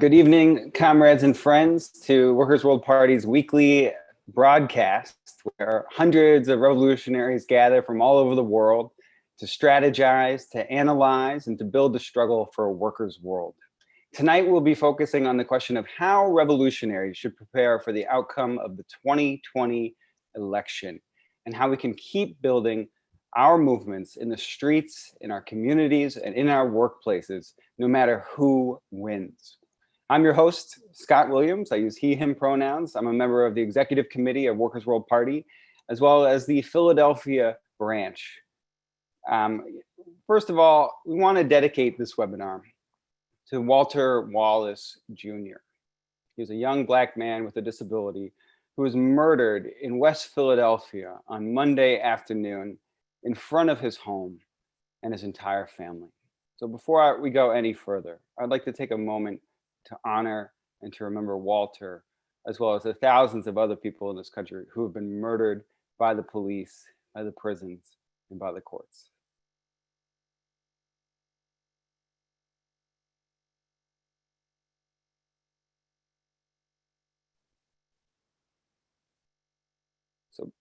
Good evening, comrades and friends, to Workers' World Party's weekly broadcast, where hundreds of revolutionaries gather from all over the world to strategize, to analyze, and to build the struggle for a workers' world. Tonight, we'll be focusing on the question of how revolutionaries should prepare for the outcome of the 2020 election and how we can keep building our movements in the streets, in our communities, and in our workplaces, no matter who wins. I'm your host, Scott Williams. I use he, him pronouns. I'm a member of the Executive Committee of Workers' World Party, as well as the Philadelphia branch. First of all, we want to dedicate this webinar to Walter Wallace Jr. He was a young Black man with a disability who was murdered in West Philadelphia on Monday afternoon in front of his home and his entire family. So before we go any further, I'd like to take a moment to honor and to remember Walter, as well as the thousands of other people in this country who have been murdered by the police, by the prisons, and by the courts. So,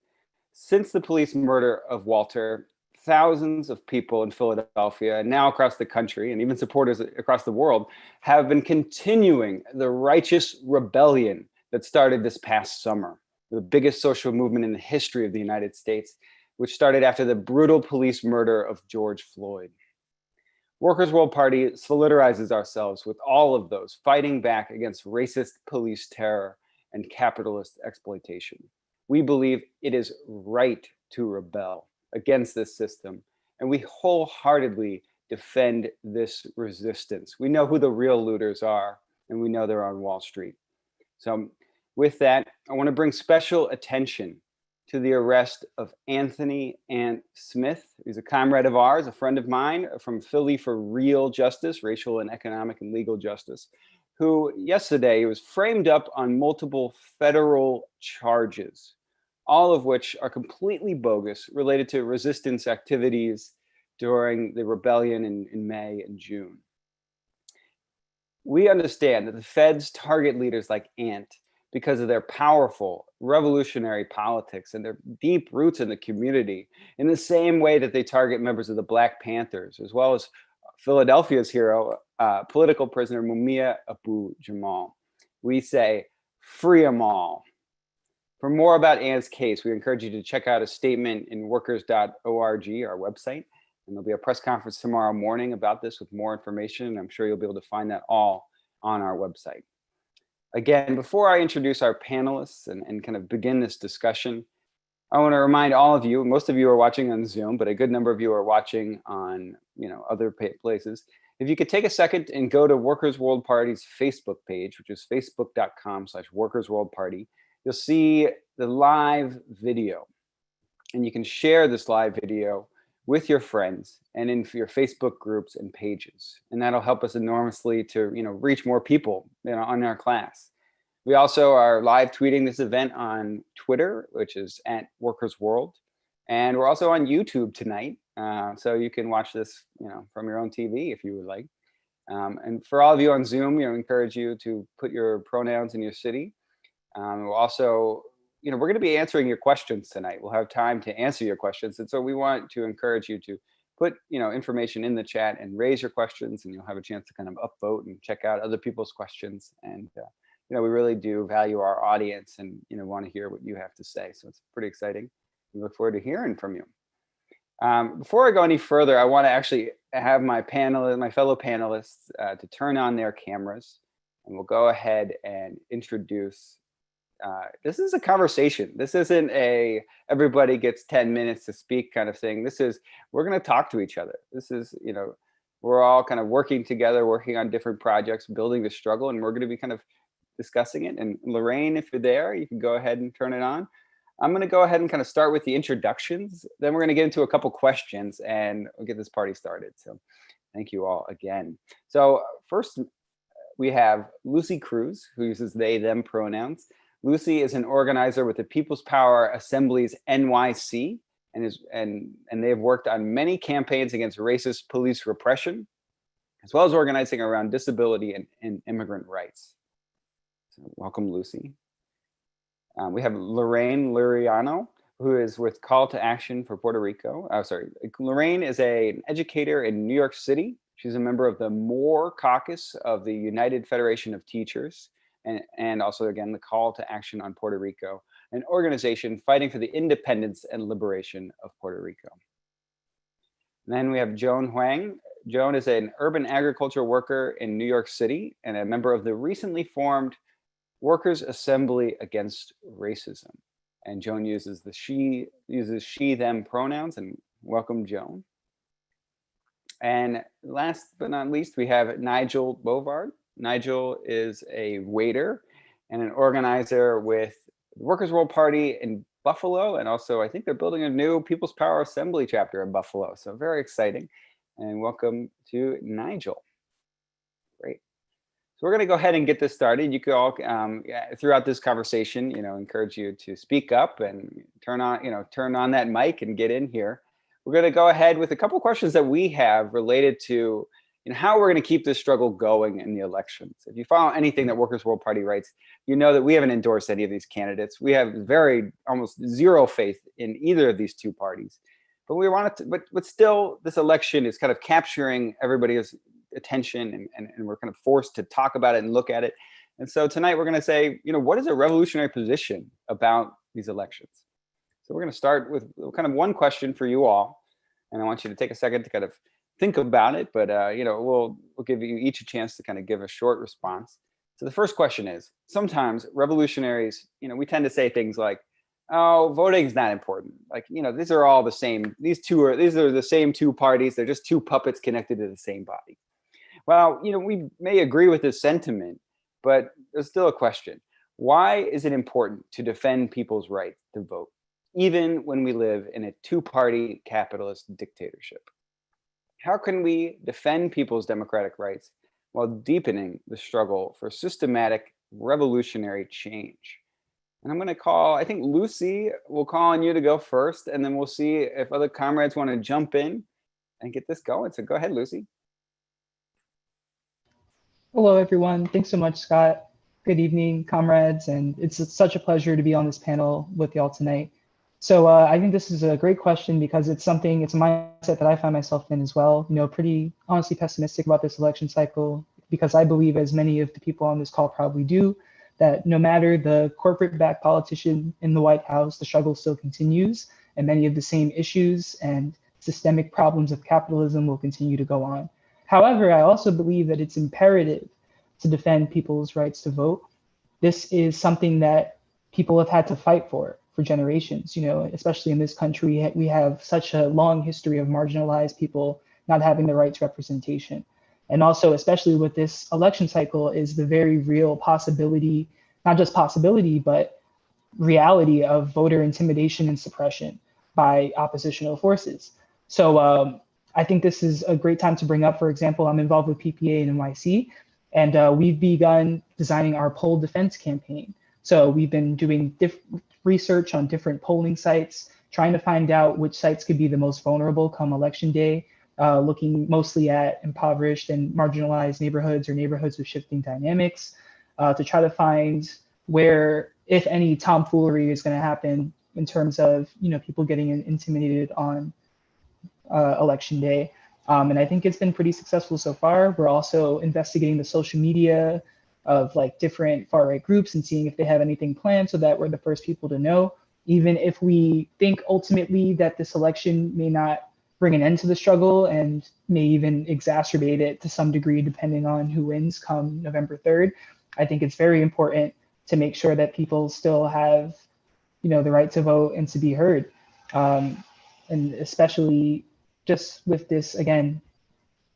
since the police murder of Walter, thousands of people in Philadelphia and now across the country, and even supporters across the world, have been continuing the righteous rebellion that started this past summer, the biggest social movement in the history of the United States, which started after the brutal police murder of George Floyd. Workers' World Party solidarizes ourselves with all of those fighting back against racist police terror and capitalist exploitation. We believe it is right to rebel against this system, and we wholeheartedly defend this resistance. We know who the real looters are, and we know they're on Wall Street. So with that, I want to bring special attention to the arrest of Anthony Ant Smith. He's a comrade of ours, a friend of mine from Philly for Real Justice, Racial and Economic and Legal Justice, who yesterday was framed up on multiple federal charges, all of which are completely bogus, related to resistance activities during the rebellion in May and June. We understand that the feds target leaders like Ant because of their powerful revolutionary politics and their deep roots in the community, in the same way that they target members of the Black Panthers, as well as Philadelphia's hero, political prisoner Mumia Abu-Jamal. We say, free them all. For more about Ant's case, we encourage you to check out a statement in workers.org, our website. And there'll be a press conference tomorrow morning about this with more information. And I'm sure you'll be able to find that all on our website. Again, before I introduce our panelists and kind of begin this discussion, I want to remind all of you, most of you are watching on Zoom, but a good number of you are watching on other places. If you could take a second and go to Workers' World Party's Facebook page, which is facebook.com/workersworldparty, you'll see the live video, and you can share this live video with your friends and in your Facebook groups and pages. And that'll help us enormously to reach more people on our class. We also are live tweeting this event on Twitter, which is @WorkersWorld. And we're also on YouTube tonight. So you can watch this from your own TV if you would like. And for all of you on Zoom, encourage you to put your pronouns in your city. We'll also, we're going to be answering your questions tonight. We'll have time to answer your questions. And so we want to encourage you to put, information in the chat and raise your questions, and you'll have a chance to kind of upvote and check out other people's questions. And, we really do value our audience and, want to hear what you have to say. So it's pretty exciting. We look forward to hearing from you. Before I go any further, I want to actually have my fellow panelists to turn on their cameras, and we'll go ahead and introduce. This is a conversation. This isn't a everybody gets 10 minutes to speak kind of thing. We're going to talk to each other. This is, we're all kind of working together, working on different projects, building the struggle, and we're going to be kind of discussing it. And Lorraine, if you're there, you can go ahead and turn it on. I'm going to go ahead and kind of start with the introductions. Then we're going to get into a couple questions and we'll get this party started. So thank you all again. So first, we have Lucy Cruz, who uses they, them pronouns. Lucy is an organizer with the People's Power Assemblies NYC, and they have worked on many campaigns against racist police repression, as well as organizing around disability and immigrant rights. So welcome, Lucy. We have Lorraine Luriano, who is with Call to Action for Puerto Rico. Lorraine is an educator in New York City. She's a member of the Moore Caucus of the United Federation of Teachers, and also, again, the Call to Action on Puerto Rico, an organization fighting for the independence and liberation of Puerto Rico. And then we have Joan Huang. Joan is an urban agriculture worker in New York City and a member of the recently formed Workers' Assembly Against Racism. And Joan uses she, them pronouns, and welcome, Joan. And last but not least, we have Nigel Bovard. Nigel is a waiter and an organizer with the Workers' World Party in Buffalo, and also I think they're building a new People's Power Assembly chapter in Buffalo. So very exciting. And welcome to Nigel. Great. So we're going to go ahead and get this started. You could all, throughout this conversation, encourage you to speak up and turn on that mic and get in here. We're going to go ahead with a couple of questions that we have related to how we're going to keep this struggle going in the elections. If you follow anything that Workers' World Party writes, you know that we haven't endorsed any of these candidates. We have almost zero faith in either of these two parties. But we wanted to, but still, this election is kind of capturing everybody's attention, and we're kind of forced to talk about it and look at it. And so tonight we're going to say, what is a revolutionary position about these elections? So we're going to start with kind of one question for you all, and I want you to take a second to kind of think about it. But we'll give you each a chance to kind of give a short response. So the first question is: sometimes revolutionaries, we tend to say things like, "Oh, voting is not important. Like, these are all the same. These are the same two parties. They're just two puppets connected to the same body." Well, we may agree with this sentiment, but there's still a question. Why is it important to defend people's right to vote, even when we live in a two-party capitalist dictatorship? How can we defend people's democratic rights while deepening the struggle for systematic revolutionary change? And I'm going to call, I think Lucy, we'll call on you to go first, and then we'll see if other comrades want to jump in and get this going. So go ahead, Lucy. Hello, everyone. Thanks so much, Scott. Good evening, comrades. And it's such a pleasure to be on this panel with y'all tonight. So I think this is a great question because it's a mindset that I find myself in as well. Pretty honestly pessimistic about this election cycle because I believe, as many of the people on this call probably do, that no matter the corporate-backed politician in the White House, the struggle still continues, and many of the same issues and systemic problems of capitalism will continue to go on. However, I also believe that it's imperative to defend people's rights to vote. This is something that people have had to fight for generations, especially in this country. We have such a long history of marginalized people not having the right to representation. And also, especially with this election cycle, is the very real possibility, not just possibility, but reality of voter intimidation and suppression by oppositional forces. So I think this is a great time to bring up, for example, I'm involved with PPA and NYC, and we've begun designing our poll defense campaign. So we've been doing research on different polling sites, trying to find out which sites could be the most vulnerable come election day, looking mostly at impoverished and marginalized neighborhoods or neighborhoods with shifting dynamics, to try to find where, if any, tomfoolery is going to happen in terms of people getting intimidated on election day. And I think it's been pretty successful so far. We're also investigating the social media of different far-right groups and seeing if they have anything planned so that we're the first people to know, even if we think ultimately that this election may not bring an end to the struggle and may even exacerbate it to some degree, depending on who wins come November 3rd. I think it's very important to make sure that people still have, the right to vote and to be heard. And especially just with this, again,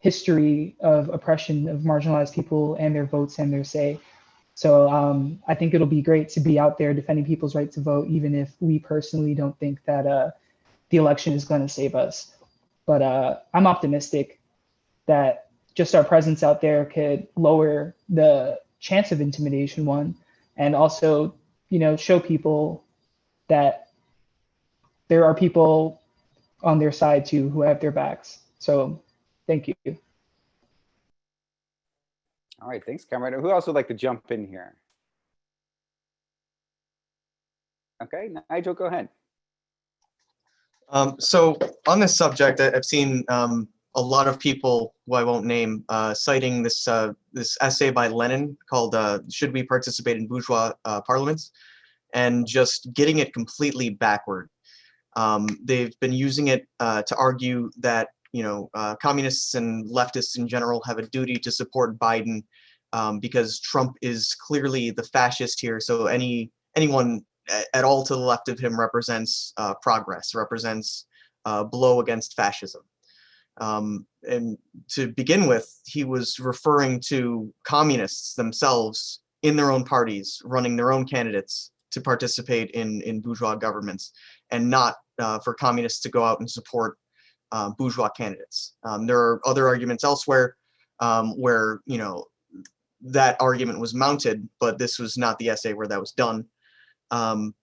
history of oppression of marginalized people and their votes and their say. So I think it'll be great to be out there defending people's right to vote, even if we personally don't think that the election is going to save us. But I'm optimistic that just our presence out there could lower the chance of intimidation, one, and also, show people that there are people on their side too who have their backs. So thank you. All right, thanks, Comrade. Who else would like to jump in here? Okay, Nigel, go ahead. So on this subject, I've seen a lot of people who I won't name citing this this essay by Lenin called "Should We Participate in Bourgeois Parliaments?" and just getting it completely backward. They've been using it to argue that communists and leftists in general have a duty to support Biden because Trump is clearly the fascist here. So anyone at all to the left of him represents progress, represents blow against fascism. And to begin with, he was referring to communists themselves in their own parties, running their own candidates to participate in bourgeois governments, and not for communists to go out and support bourgeois candidates. There are other arguments elsewhere where that argument was mounted, but this was not the essay where that was done. And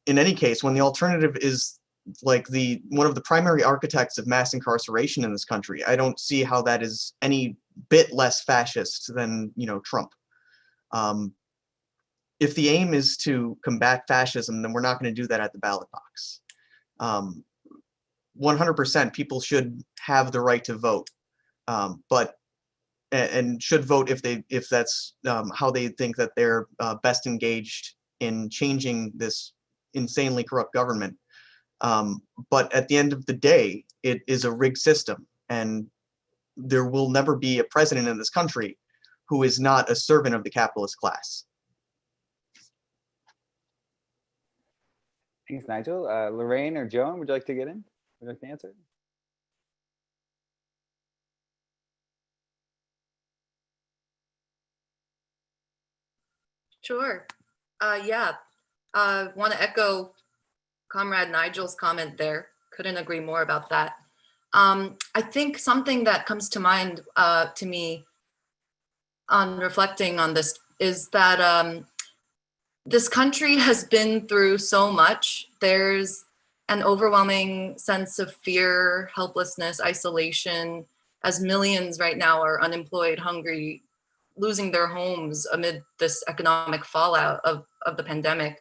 in any case, when the alternative is like one of the primary architects of mass incarceration in this country, I don't see how that is any bit less fascist than Trump. If the aim is to combat fascism, then we're not going to do that at the ballot box. 100% people should have the right to vote, and should vote if that's how they think that they're best engaged in changing this insanely corrupt government. But at the end of the day, it is a rigged system, and there will never be a president in this country who is not a servant of the capitalist class. Thanks, Nigel. Lorraine or Joan, would you like to get in? Would you like to answer? Sure. Yeah. Want to echo Comrade Nigel's comment there. Couldn't agree more about that. I think something that comes to mind to me on reflecting on this is that this country has been through so much. There's an overwhelming sense of fear, helplessness, isolation, as millions right now are unemployed, hungry, losing their homes amid this economic fallout of the pandemic.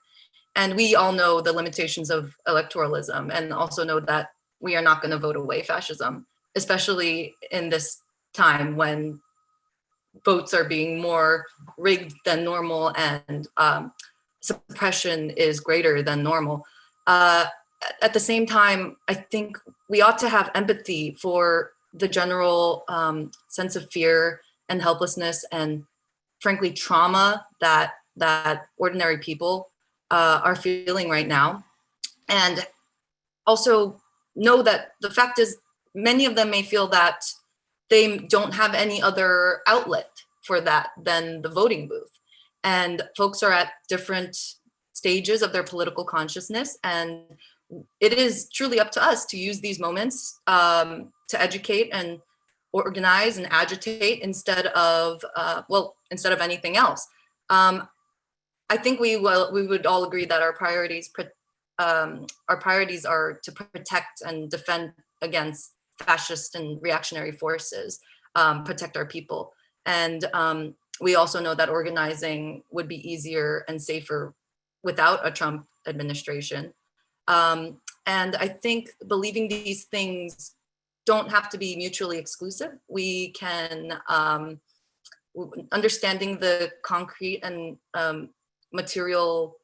And we all know the limitations of electoralism, and also know that we are not going to vote away fascism, especially in this time when votes are being more rigged than normal and suppression is greater than normal. At the same time, I think we ought to have empathy for the general sense of fear and helplessness and, frankly, trauma that ordinary people are feeling right now. And also know that the fact is many of them may feel that they don't have any other outlet for that than the voting booth. And folks are at different stages of their political consciousness, and it is truly up to us to use these moments to educate and organize and agitate instead of anything else. I think we would all agree that our priorities are to protect and defend against fascist and reactionary forces, protect our people. And we also know that organizing would be easier and safer without a Trump administration. And I think believing these things don't have to be mutually exclusive. We can, understanding the concrete and material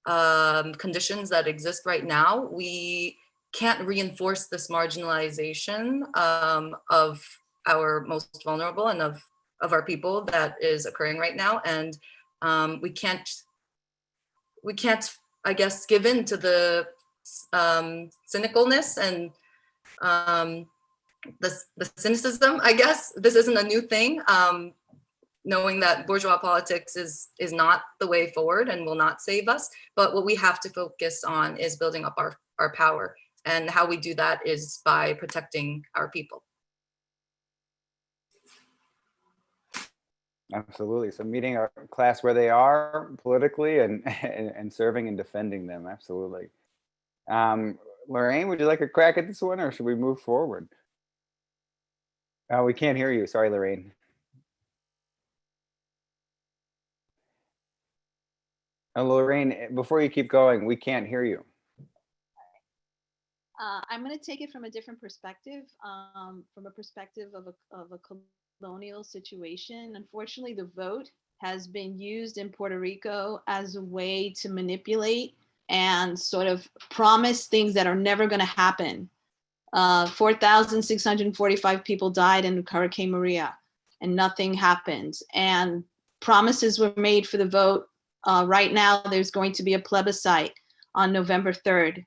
conditions that exist right now, we can't reinforce this marginalization of our most vulnerable and of our people that is occurring right now. And we can't, I guess, give in to the cynicalness and the cynicism, I guess. This isn't a new thing. Knowing that bourgeois politics is not the way forward and will not save us. But what we have to focus on is building up our power. And how we do that is by protecting our people. Absolutely. So meeting our class where they are politically and serving and defending them. Absolutely. Lorraine, would you like a crack at this one, or should we move forward? Oh, we can't hear you. Sorry, Lorraine. Lorraine, before you keep going, we can't hear you. I'm going to take it from a different perspective, from a perspective of a colonial situation. Unfortunately, the vote has been used in Puerto Rico as a way to manipulate and sort of promise things that are never going to happen. 4,645 people died in Hurricane Maria, and nothing happened. And promises were made for the vote. Right now, there's going to be a plebiscite on November 3rd.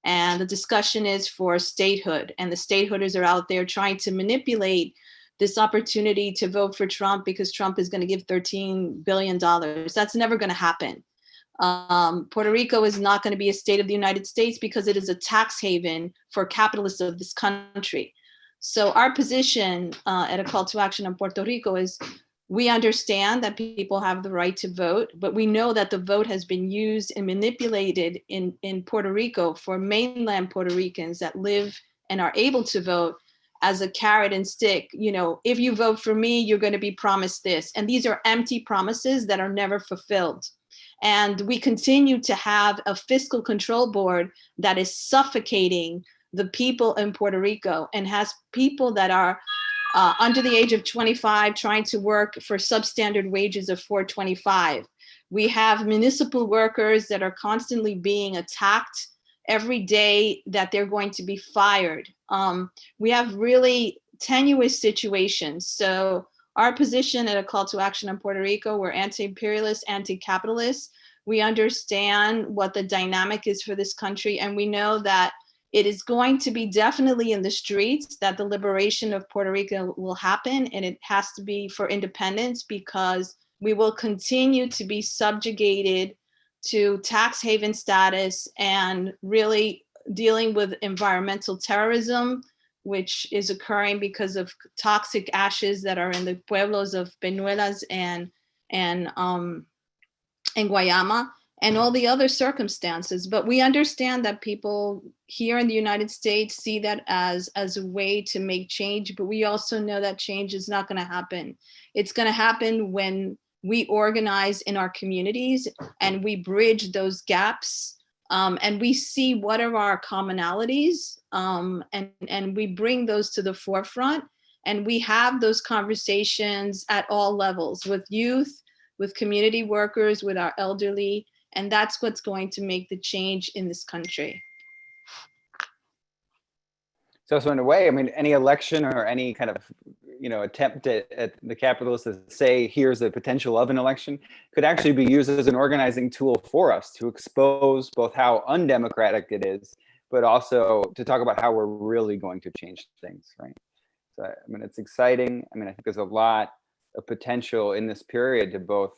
And the discussion is for statehood. And the statehooders are out there trying to manipulate this opportunity to vote for Trump because Trump is going to give $13 billion. That's never going to happen. Puerto Rico is not going to be a state of the United States because it is a tax haven for capitalists of this country. So our position at A Call to Action on Puerto Rico is we understand that people have the right to vote, but we know that the vote has been used and manipulated in Puerto Rico for mainland Puerto Ricans that live and are able to vote as a carrot and stick. You know, if you vote for me, you're going to be promised this. And these are empty promises that are never fulfilled. And we continue to have a fiscal control board that is suffocating the people in Puerto Rico and has people that are under the age of 25 trying to work for substandard wages of $4.25. We have municipal workers that are constantly being attacked every day that they're going to be fired. We have really tenuous situations. So our position at A Call to Action on Puerto Rico, we're anti-imperialist, anti-capitalist. We understand what the dynamic is for this country, and we know that it is going to be definitely in the streets that the liberation of Puerto Rico will happen, and it has to be for independence because we will continue to be subjugated to tax haven status and really dealing with environmental terrorism, which is occurring because of toxic ashes that are in the pueblos of Peñuelas and Guayama, and all the other circumstances. But we understand that people here in the United States see that as a way to make change, but we also know that change is not going to happen. It's going to happen when we organize in our communities and we bridge those gaps, and we see what are our commonalities, and we bring those to the forefront, and we have those conversations at all levels with youth, with community workers, with our elderly, and that's what's going to make the change in this country. So in a way, I mean, any election or any kind of, attempt at the capitalists to say, here's the potential of an election could actually be used as an organizing tool for us to expose both how undemocratic it is, but also to talk about how we're really going to change things, right? So, I mean, it's exciting. I mean, I think there's a lot of potential in this period to both,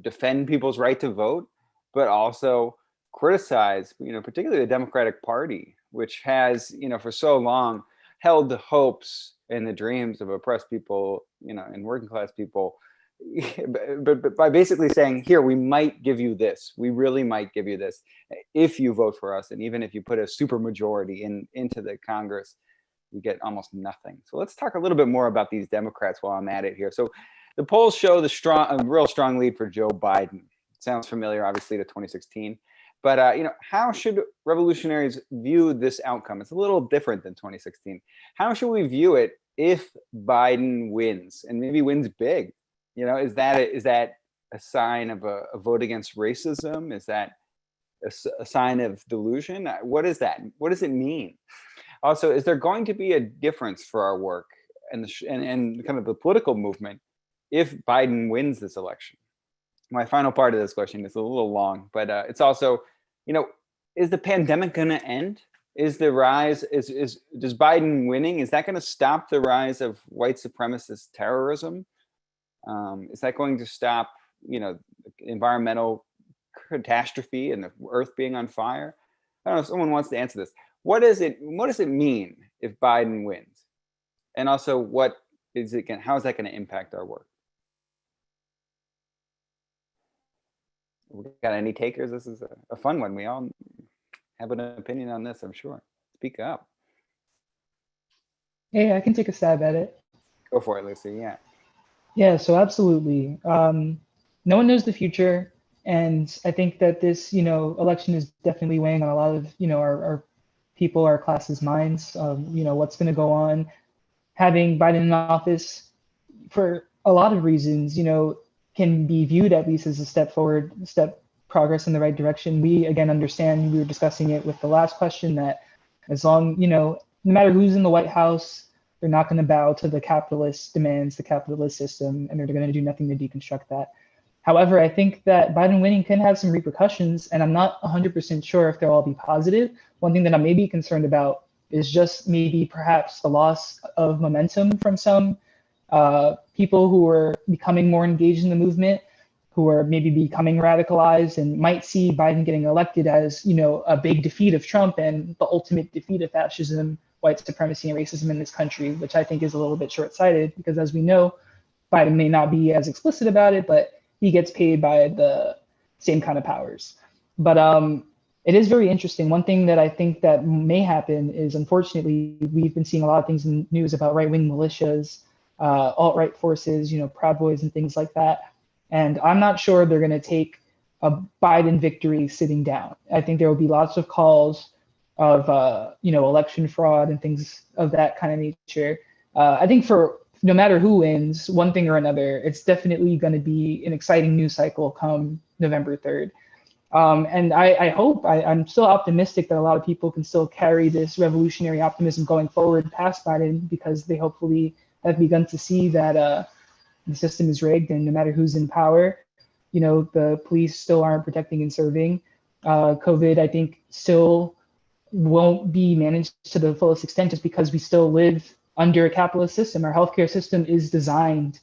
defend people's right to vote, but also criticize, particularly the Democratic Party, which has, for so long held the hopes and the dreams of oppressed people, and working class people, but by basically saying, here, we might give you this, we really might give you this if you vote for us, and even if you put a supermajority into the Congress, you get almost nothing. So let's talk a little bit more about these Democrats while I'm at it here. So the polls show a real strong lead for Joe Biden. Sounds familiar, obviously, to 2016. But how should revolutionaries view this outcome? It's a little different than 2016. How should we view it if Biden wins, and maybe wins big? Is that a sign of a vote against racism? Is that a sign of delusion? What is that? What does it mean? Also, is there going to be a difference for our work and kind of the political movement if Biden wins this election? My final part of this question is a little long, but it's also, is the pandemic going to end? Is the rise, does Biden winning, is that going to stop the rise of white supremacist terrorism? Is that going to stop, environmental catastrophe and the earth being on fire? I don't know if someone wants to answer this. What does it mean if Biden wins? And also, how is that going to impact our work? We got any takers? This is a fun one. We all have an opinion on this, I'm sure. Speak up. Hey, I can take a stab at it. Go for it, Lucy. Yeah. Yeah, so absolutely. No one knows the future. And I think that this, election is definitely weighing on a lot of, our people, our class's minds. What's going to go on. Having Biden in office for a lot of reasons, can be viewed at least as a step forward, step progress in the right direction. We again understand, we were discussing it with the last question, that as long, no matter who's in the White House, they're not going to bow to the capitalist demands, the capitalist system, and they're going to do nothing to deconstruct that. However, I think that Biden winning can have some repercussions, and I'm not 100% sure if they'll all be positive. One thing that I'm maybe concerned about is just maybe perhaps the loss of momentum from some people who are becoming more engaged in the movement, who are maybe becoming radicalized and might see Biden getting elected as, a big defeat of Trump and the ultimate defeat of fascism, white supremacy, and racism in this country, which I think is a little bit short-sighted because, as we know, Biden may not be as explicit about it, but he gets paid by the same kind of powers. But it is very interesting. One thing that I think that may happen is, unfortunately, we've been seeing a lot of things in the news about right-wing militias, alt-right forces, Proud Boys and things like that. And I'm not sure they're going to take a Biden victory sitting down. I think there will be lots of calls of, election fraud and things of that kind of nature. I think for no matter who wins, one thing or another, it's definitely going to be an exciting news cycle come November 3rd. And I hope, I'm still optimistic that a lot of people can still carry this revolutionary optimism going forward past Biden, because they hopefully have begun to see that the system is rigged, and no matter who's in power, the police still aren't protecting and serving. COVID, I think, still won't be managed to the fullest extent just because we still live under a capitalist system. Our healthcare system is designed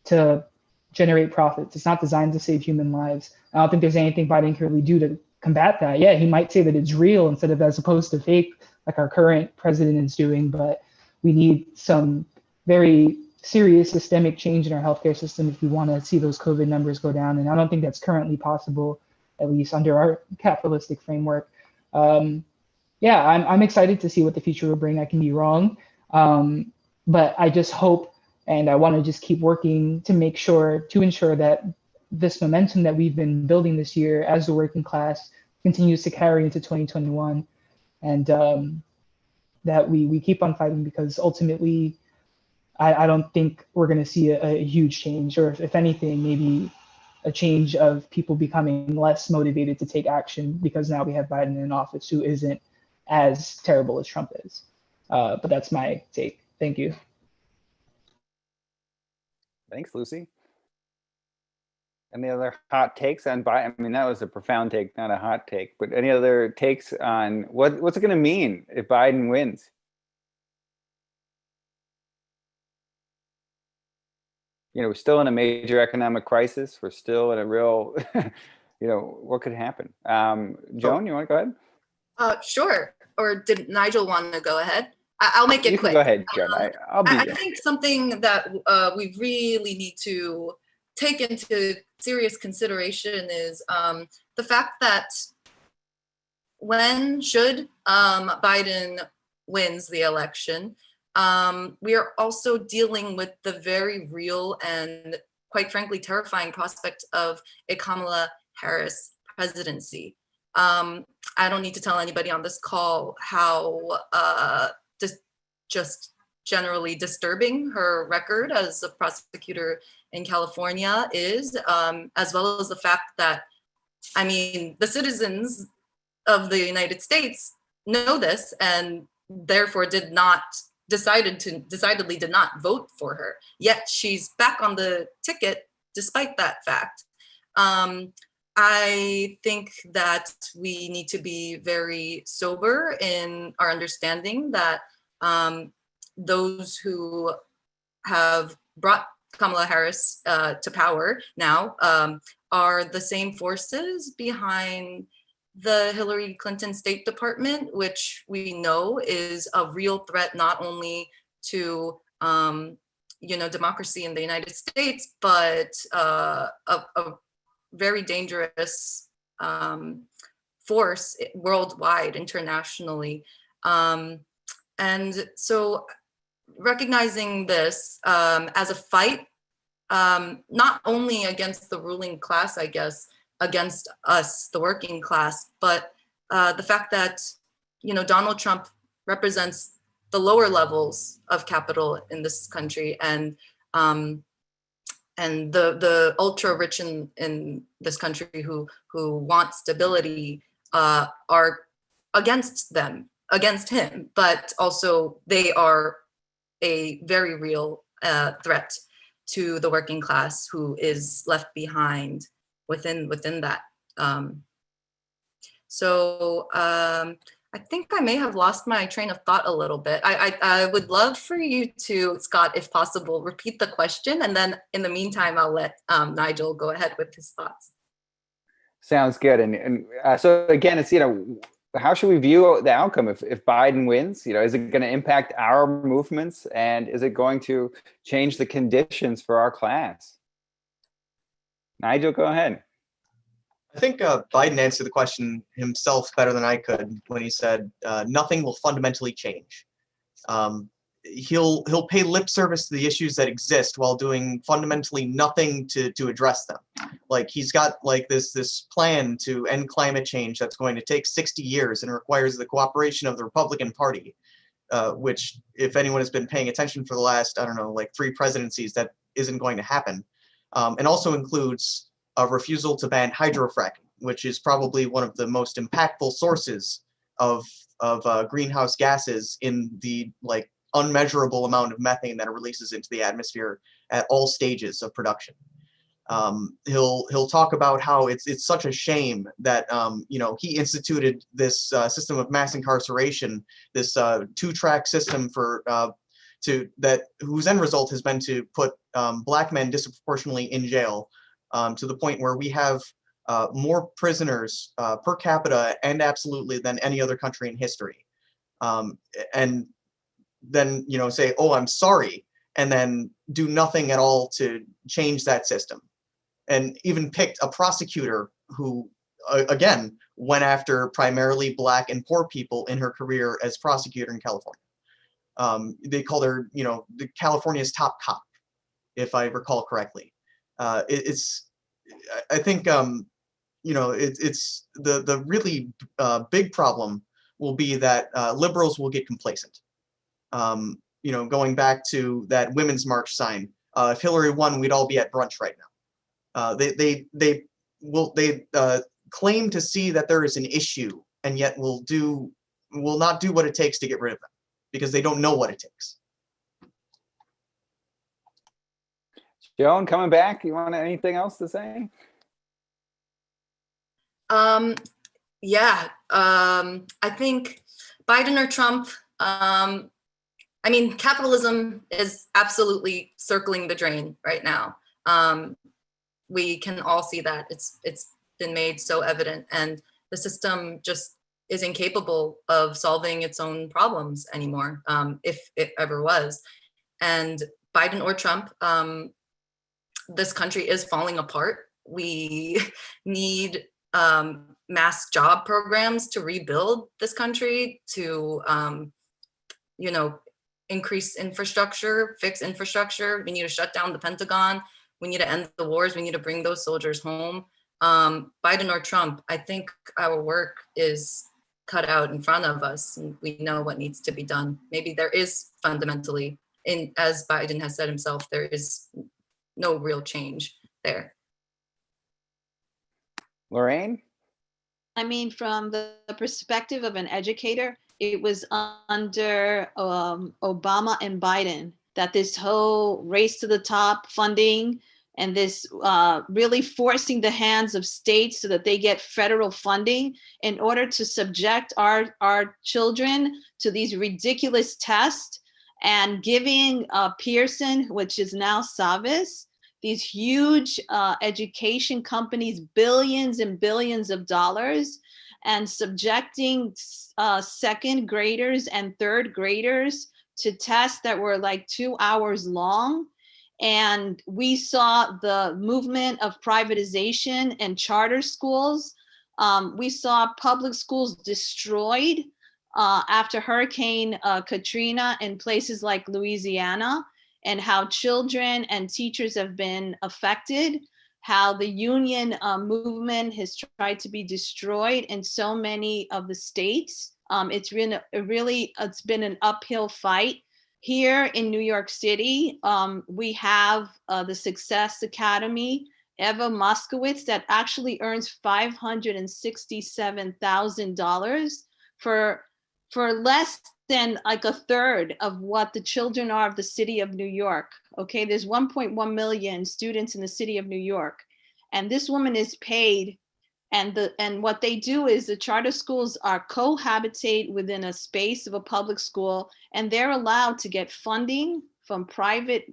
to generate profits. It's not designed to save human lives. I don't think there's anything Biden can really do to combat that. Yeah, he might say that it's real instead of as opposed to fake, like our current president is doing, but we need some very serious systemic change in our healthcare system if we want to see those COVID numbers go down. And I don't think that's currently possible, at least under our capitalistic framework. Yeah, I'm excited to see what the future will bring. I can be wrong, but I just hope, and I want to just keep working to ensure that this momentum that we've been building this year as the working class continues to carry into 2021, and that we keep on fighting, because ultimately, I don't think we're going to see a huge change, or if anything, maybe a change of people becoming less motivated to take action because now we have Biden in office who isn't as terrible as Trump is. But that's my take. Thank you. Thanks, Lucy. Any other hot takes on Biden? I mean, that was a profound take, not a hot take, but any other takes on what's it going to mean if Biden wins? We're still in a major economic crisis. We're still in a real, what could happen? Joan, you want to go ahead? Sure. Or did Nigel want to go ahead? I'll make it you quick. Go ahead, Joan. I'll be I think something that we really need to take into serious consideration is the fact that should Biden wins the election, we are also dealing with the very real and, quite frankly, terrifying prospect of a Kamala Harris presidency. I don't need to tell anybody on this call how just generally disturbing her record as a prosecutor in California is, as well as the fact that, the citizens of the United States know this and therefore decidedly did not vote for her. Yet she's back on the ticket despite that fact. I think that we need to be very sober in our understanding that those who have brought Kamala Harris to power now are the same forces behind the Hillary Clinton State Department, which we know is a real threat not only to democracy in the United States, but a very dangerous force worldwide, internationally. And so recognizing this as a fight, not only against the ruling class, I guess, against us, the working class. But the fact that, Donald Trump represents the lower levels of capital in this country, and the ultra rich in this country who want stability are against him, but also they are a very real threat to the working class who is left behind within that. I think I may have lost my train of thought a little bit. I would love for you to, Scott, if possible, repeat the question, and then in the meantime, I'll let Nigel go ahead with his thoughts. Sounds good. And so again, it's, how should we view the outcome if Biden wins? Is it going to impact our movements, and is it going to change the conditions for our class? Nigel, go ahead. I think Biden answered the question himself better than I could when he said nothing will fundamentally change. He'll pay lip service to the issues that exist while doing fundamentally nothing to address them. Like, he's got like this plan to end climate change that's going to take 60 years and requires the cooperation of the Republican Party, which, if anyone has been paying attention for the last, I don't know, like 3 presidencies, that isn't going to happen. And also includes a refusal to ban hydrofracking, which is probably one of the most impactful sources of greenhouse gases in the like unmeasurable amount of methane that it releases into the atmosphere at all stages of production. He'll talk about how it's such a shame that he instituted this system of mass incarceration, this 2-track system for whose end result has been to put Black men disproportionately in jail, to the point where we have more prisoners per capita and absolutely than any other country in history. And then, say, oh, I'm sorry, and then do nothing at all to change that system. And even picked a prosecutor who, again, went after primarily Black and poor people in her career as prosecutor in California. They called her, the California's top cop, if I recall correctly. I think it's the really big problem will be that liberals will get complacent. Going back to that Women's March sign, if Hillary won, we'd all be at brunch right now. They claim to see that there is an issue, and yet will not do what it takes to get rid of them, because they don't know what it takes. Joan, coming back, you want anything else to say? Yeah, I think Biden or Trump, capitalism is absolutely circling the drain right now. We can all see that. It's been made so evident, and the system just is incapable of solving its own problems anymore, if it ever was. And Biden or Trump, this country is falling apart. We need mass job programs to rebuild this country, to increase infrastructure, fix infrastructure. We need to shut down the Pentagon. We need to end the wars. We need to bring those soldiers home. Biden or Trump, I think our work is cut out in front of us, and we know what needs to be done. Maybe there is fundamentally, as Biden has said himself, there is no real change there. Lorraine? From the perspective of an educator, it was under Obama and Biden that this whole race to the top funding and this really forcing the hands of states so that they get federal funding in order to subject our children to these ridiculous tests, and giving Pearson, which is now Savas, these huge education companies billions and billions of dollars, and subjecting second graders and third graders to tests that were like 2 hours long. And we saw the movement of privatization and charter schools. We saw public schools destroyed after Hurricane Katrina in places like Louisiana, and how children and teachers have been affected, how the union movement has tried to be destroyed in so many of the states. It's been an uphill fight. Here in New York City, we have the Success Academy, Eva Moskowitz, that actually earns $567,000 for less than like a third of what the children are of the city of New York. Okay, there's 1.1 million students in the city of New York, and this woman is paid. And what they do is the charter schools are cohabitate within a space of a public school, and they're allowed to get funding from private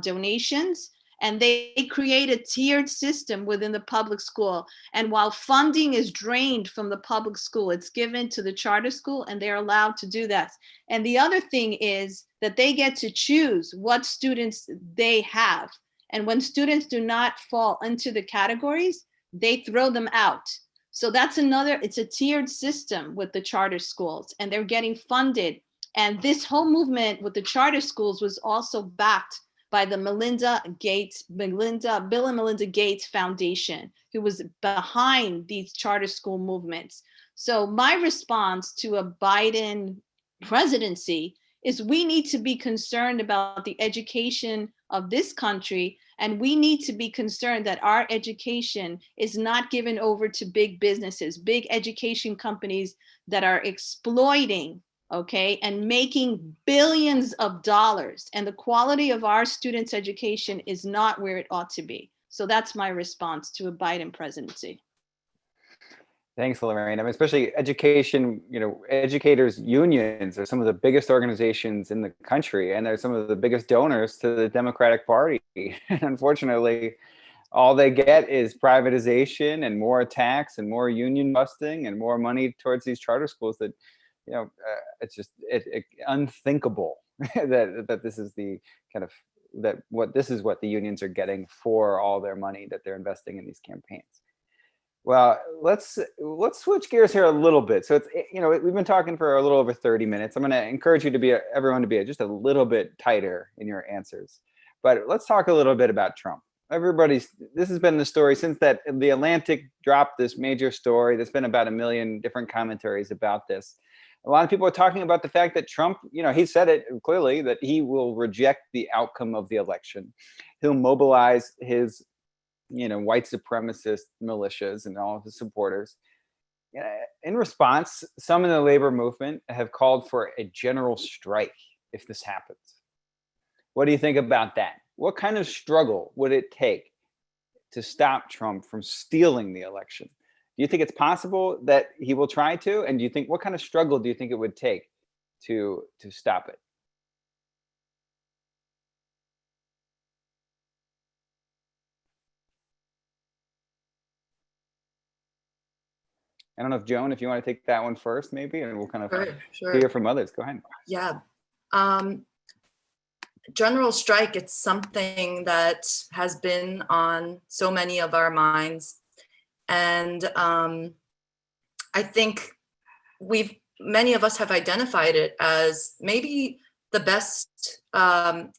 donations, and they create a tiered system within the public school. And while funding is drained from the public school, it's given to the charter school, and they're allowed to do that. And the other thing is that they get to choose what students they have. And when students do not fall into the categories, they throw them out. So that's another, it's a tiered system with the charter schools, and they're getting funded. And this whole movement with the charter schools was also backed by the Bill and Melinda Gates Foundation, who was behind these charter school movements. So my response to a Biden presidency is we need to be concerned about the education of this country, and we need to be concerned that our education is not given over to big businesses, big education companies that are exploiting, okay, and making billions of dollars. And the quality of our students' education is not where it ought to be. So that's my response to a Biden presidency. Thanks, Lorraine. I mean, especially education, educators unions are some of the biggest organizations in the country, and they're some of the biggest donors to the Democratic Party. And unfortunately, all they get is privatization and more attacks and more union busting and more money towards these charter schools that, it's just unthinkable that this is the kind of this is what the unions are getting for all their money that they're investing in these campaigns. Well, let's switch gears here a little bit. So it's, we've been talking for a little over 30 minutes. I'm going to encourage you to everyone to be just a little bit tighter in your answers. But let's talk a little bit about Trump. This has been the story since the Atlantic dropped this major story. There's been about 1 million different commentaries about this. A lot of people are talking about the fact that Trump, he said it clearly that he will reject the outcome of the election. He'll mobilize his white supremacist militias and all of his supporters. In response, some in the labor movement have called for a general strike if this happens. What do you think about that? What kind of struggle would it take to stop Trump from stealing the election? Do you think it's possible that he will try to? And do you think, what kind of struggle do you think it would take to stop it? I don't know if Joan, if you want to take that one first, maybe, and we'll kind of hear from others. Go ahead. Yeah. General strike, it's something that has been on so many of our minds. And I think many of us have identified it as maybe the best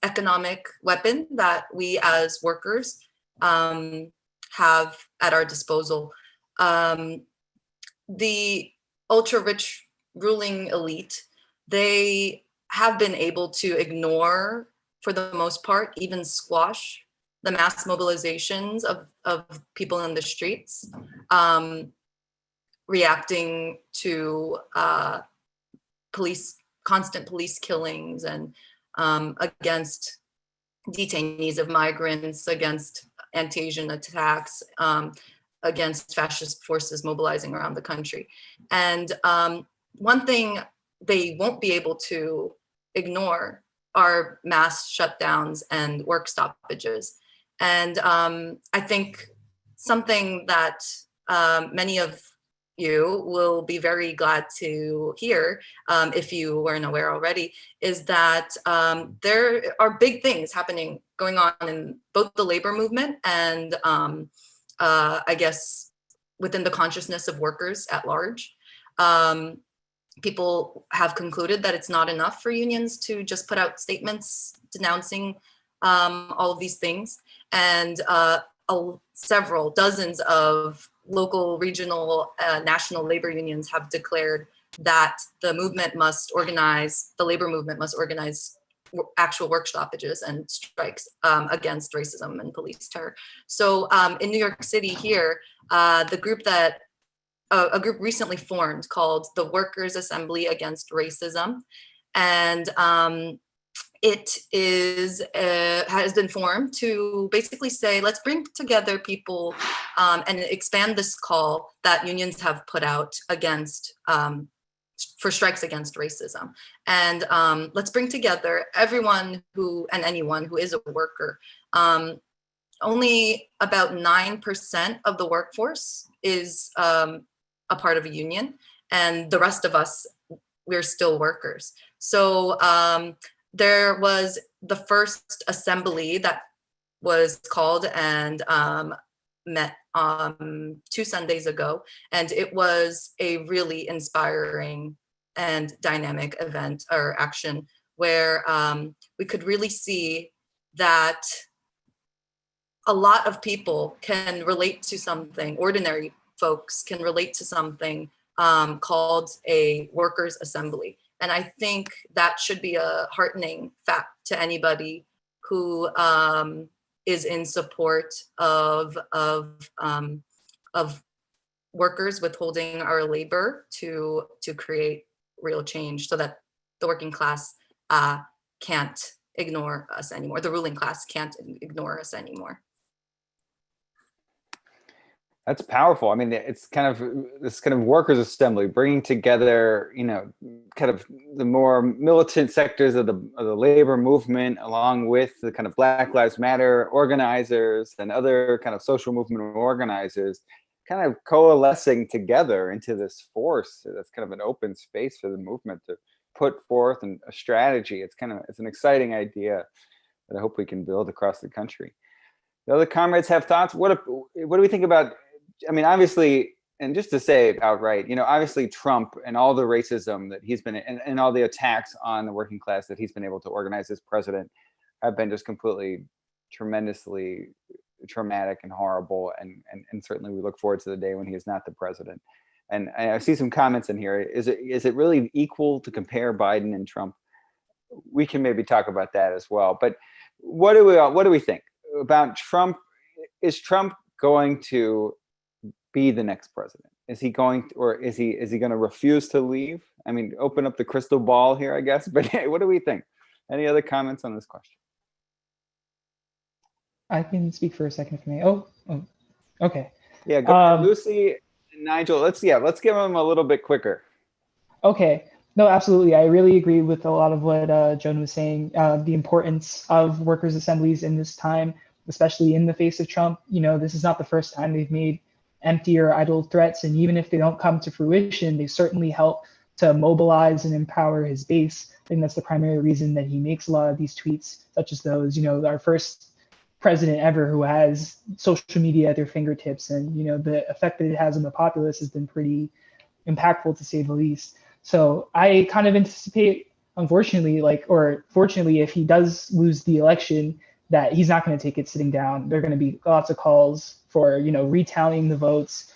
economic weapon that we as workers have at our disposal. The ultra-rich ruling elite, they have been able to ignore, for the most part, even squash the mass mobilizations of people in the streets, reacting to constant police killings and against detainees of migrants, against anti-Asian attacks, against fascist forces mobilizing around the country. And one thing they won't be able to ignore are mass shutdowns and work stoppages. And I think something that many of you will be very glad to hear, if you weren't aware already, is that there are big things going on in both the labor movement and I guess within the consciousness of workers at large. People have concluded that it's not enough for unions to just put out statements denouncing all of these things. And several dozens of local, regional, national labor unions have declared that the labor movement must organize actual work stoppages and strikes against racism and police terror. So in New York City here, a group recently formed called the Workers' Assembly Against Racism. And it has been formed to basically say, let's bring together people and expand this call that unions have put out against for strikes against racism. And let's bring together everyone and anyone who is a worker. Only about 9% of the workforce is a part of a union, and the rest of us, we're still workers. So there was the first assembly that was called and met 2 Sundays ago, and it was a really inspiring and dynamic event or action where we could really see that a lot of people can relate to something, ordinary folks can relate to something called a workers' assembly. And I think that should be a heartening fact to anybody who is in support of workers withholding our labor to create real change, so that the working class can't ignore us anymore. The ruling class can't ignore us anymore. That's powerful. I mean, it's kind of this kind of workers' assembly, bringing together, kind of the more militant sectors of the labor movement, along with the kind of Black Lives Matter organizers and other kind of social movement organizers, kind of coalescing together into this force that's kind of an open space for the movement to put forth a strategy. It's an exciting idea that I hope we can build across the country. The other comrades have thoughts. What do we think about? I mean, obviously, and just to say it outright, obviously Trump and all the racism that he's been, and all the attacks on the working class that he's been able to organize as president have been just completely tremendously traumatic and horrible. And certainly we look forward to the day when he is not the president. And I see some comments in here. Is it really equal to compare Biden and Trump? We can maybe talk about that as well. But what do we think about Trump? Is Trump going to be the next president? Is he going to, or is he going to refuse to leave? I mean, open up the crystal ball here, I guess. But hey, what do we think? Any other comments on this question? I can speak for a second if you may. Oh, okay. Yeah, go ahead, Lucy and Nigel. Let's give them a little bit quicker. Okay. No, absolutely. I really agree with a lot of what Joan was saying. The importance of workers' assemblies in this time, especially in the face of Trump. This is not the first time they've made empty or idle threats, and even if they don't come to fruition, they certainly help to mobilize and empower his base. I think that's the primary reason that he makes a lot of these tweets, such as those. Our first president ever who has social media at their fingertips, and the effect that it has on the populace has been pretty impactful, to say the least. So I kind of anticipate, unfortunately, or fortunately, if he does lose the election, that he's not going to take it sitting down. There are going to be lots of calls for, retallying the votes,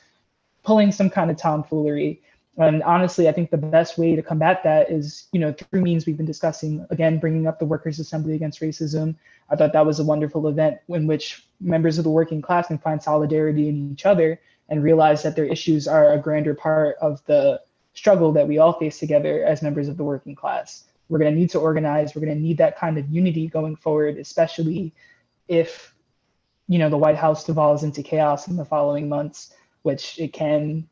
pulling some kind of tomfoolery. And honestly, I think the best way to combat that is, through means we've been discussing, again, bringing up the Workers' Assembly Against Racism. I thought that was a wonderful event in which members of the working class can find solidarity in each other and realize that their issues are a grander part of the struggle that we all face together as members of the working class. We're going to need to organize. We're going to need that kind of unity going forward, especially if, the White House devolves into chaos in the following months, which it can,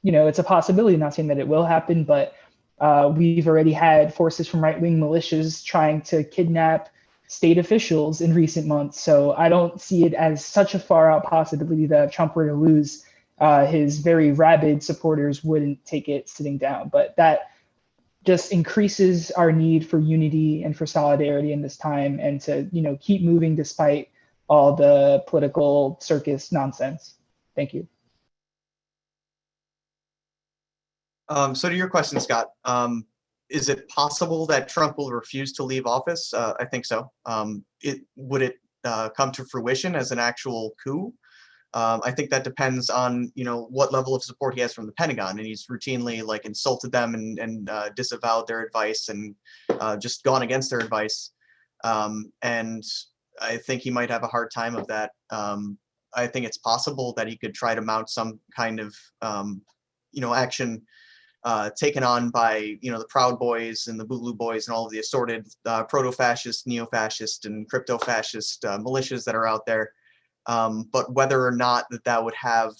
it's a possibility. I'm not saying that it will happen, but we've already had forces from right-wing militias trying to kidnap state officials in recent months. So I don't see it as such a far out possibility that if Trump were to lose, his very rabid supporters wouldn't take it sitting down. But that just increases our need for unity and for solidarity in this time, and to keep moving despite all the political circus nonsense. Thank you. So to your question, Scott, is it possible that Trump will refuse to leave office? I think so. Would it come to fruition as an actual coup. I think that depends on, what level of support he has from the Pentagon, and he's routinely like insulted them and disavowed their advice and just gone against their advice. And I think he might have a hard time of that. I think it's possible that he could try to mount some kind of, action taken on by, the Proud Boys and the Boogaloo Boys and all of the assorted proto-fascist, neo-fascist, and crypto-fascist militias that are out there. But whether or not that would have,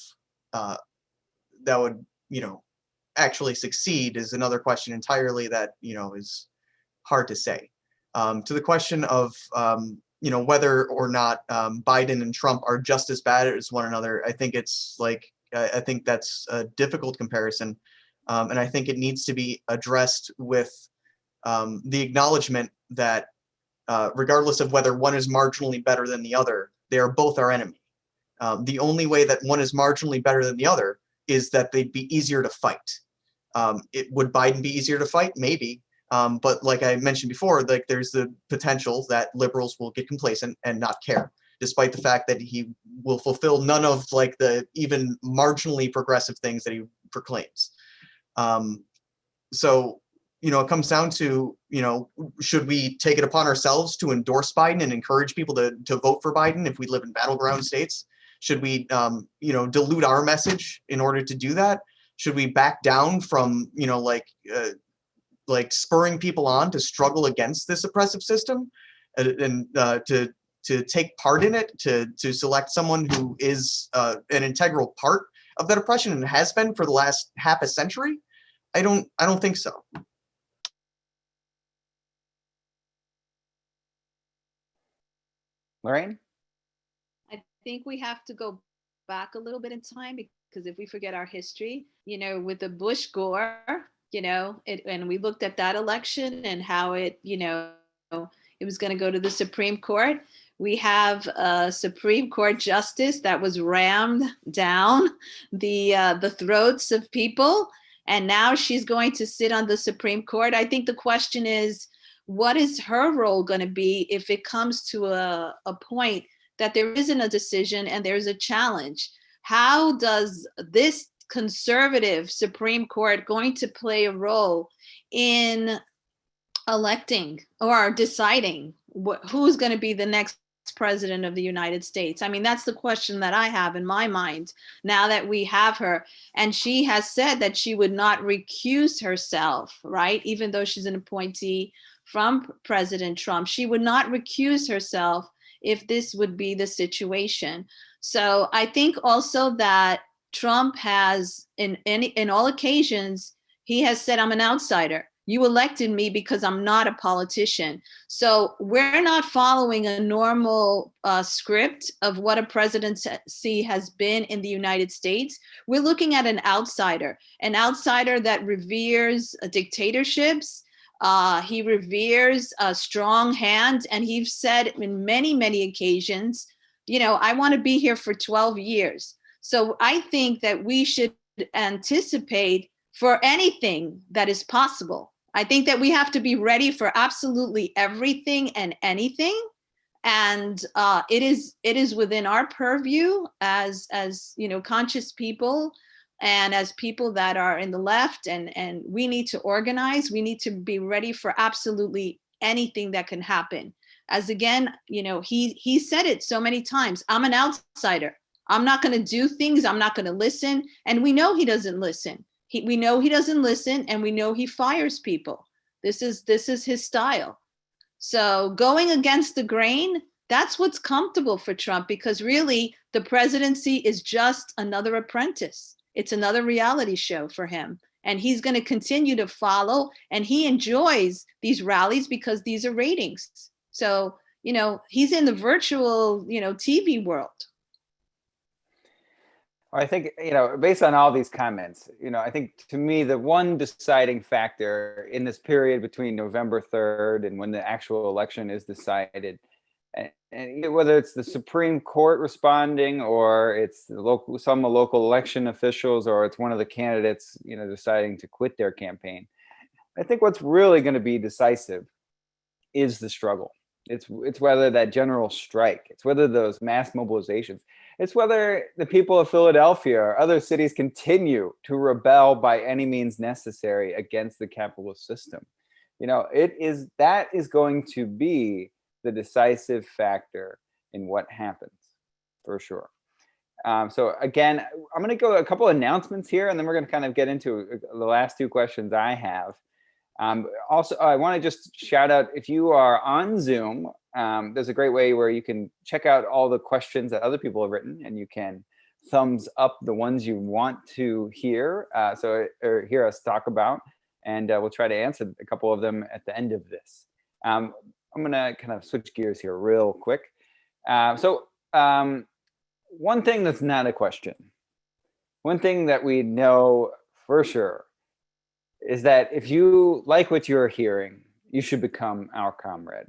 actually succeed is another question entirely that, is hard to say. To the question of, whether or not Biden and Trump are just as bad as one another, I think it's like, I think that's a difficult comparison. And I think it needs to be addressed with the acknowledgement that regardless of whether one is marginally better than the other, they are both our enemy. The only way that one is marginally better than the other is that they'd be easier to fight. Would Biden be easier to fight? Maybe. But like I mentioned before, like there's the potential that liberals will get complacent and not care, despite the fact that he will fulfill none of like the even marginally progressive things that he proclaims. So, it comes down to, should we take it upon ourselves to endorse Biden and encourage people to vote for Biden if we live in battleground states? Should we, dilute our message in order to do that? Should we back down from, like spurring people on to struggle against this oppressive system and to take part in it, to select someone who is an integral part of that oppression and has been for the last half a century? I don't think so. Lorraine? I think we have to go back a little bit in time, because if we forget our history, with the Bush Gore, and we looked at that election and how it was going to go to the Supreme Court. We have a Supreme Court justice that was rammed down the throats of people, and now she's going to sit on the Supreme Court. I think the question is, what is her role going to be if it comes to a point that there isn't a decision and there's a challenge? How does this conservative Supreme Court going to play a role in electing or deciding who's going to be the next president of the United States? I mean, that's the question that I have in my mind now that we have her. And she has said that she would not recuse herself, right? Even though she's an appointee from President Trump, she would not recuse herself if this would be the situation. So I think also that Trump has, in all occasions, he has said, I'm an outsider. You elected me because I'm not a politician. So we're not following a normal script of what a presidency has been in the United States. We're looking at an outsider that reveres dictatorships. He reveres a strong hand. And he's said in many, many occasions, I want to be here for 12 years. So I think that we should anticipate for anything that is possible. I think that we have to be ready for absolutely everything and anything. And it is within our purview as conscious people and as people that are in the left, and we need to organize. We need to be ready for absolutely anything that can happen. As again, he said it so many times, I'm an outsider. I'm not going to do things. I'm not going to listen. And we know he doesn't listen. We know he doesn't listen, and we know he fires people. This is his style. So going against the grain, that's what's comfortable for Trump, because really the presidency is just another apprentice. It's another reality show for him. And he's going to continue to follow, and he enjoys these rallies because these are ratings. So, he's in the virtual, TV world. I think, based on all these comments, I think to me, the one deciding factor in this period between November 3rd and when the actual election is decided, and whether it's the Supreme Court responding, or it's some local election officials, or it's one of the candidates, deciding to quit their campaign, I think what's really going to be decisive is the struggle. It's whether that general strike, it's whether those mass mobilizations, it's whether the people of Philadelphia or other cities continue to rebel by any means necessary against the capitalist system. That is going to be the decisive factor in what happens, for sure. So again, I'm going to go a couple announcements here, and then we're going to kind of get into the last two questions I have. Also, I want to just shout out, if you are on Zoom, there's a great way where you can check out all the questions that other people have written, and you can thumbs up the ones you want to hear, or hear us talk about, and we'll try to answer a couple of them at the end of this. I'm going to kind of switch gears here real quick. One thing that's not a question, one thing that we know for sure, is that if you like what you're hearing, you should become our comrade.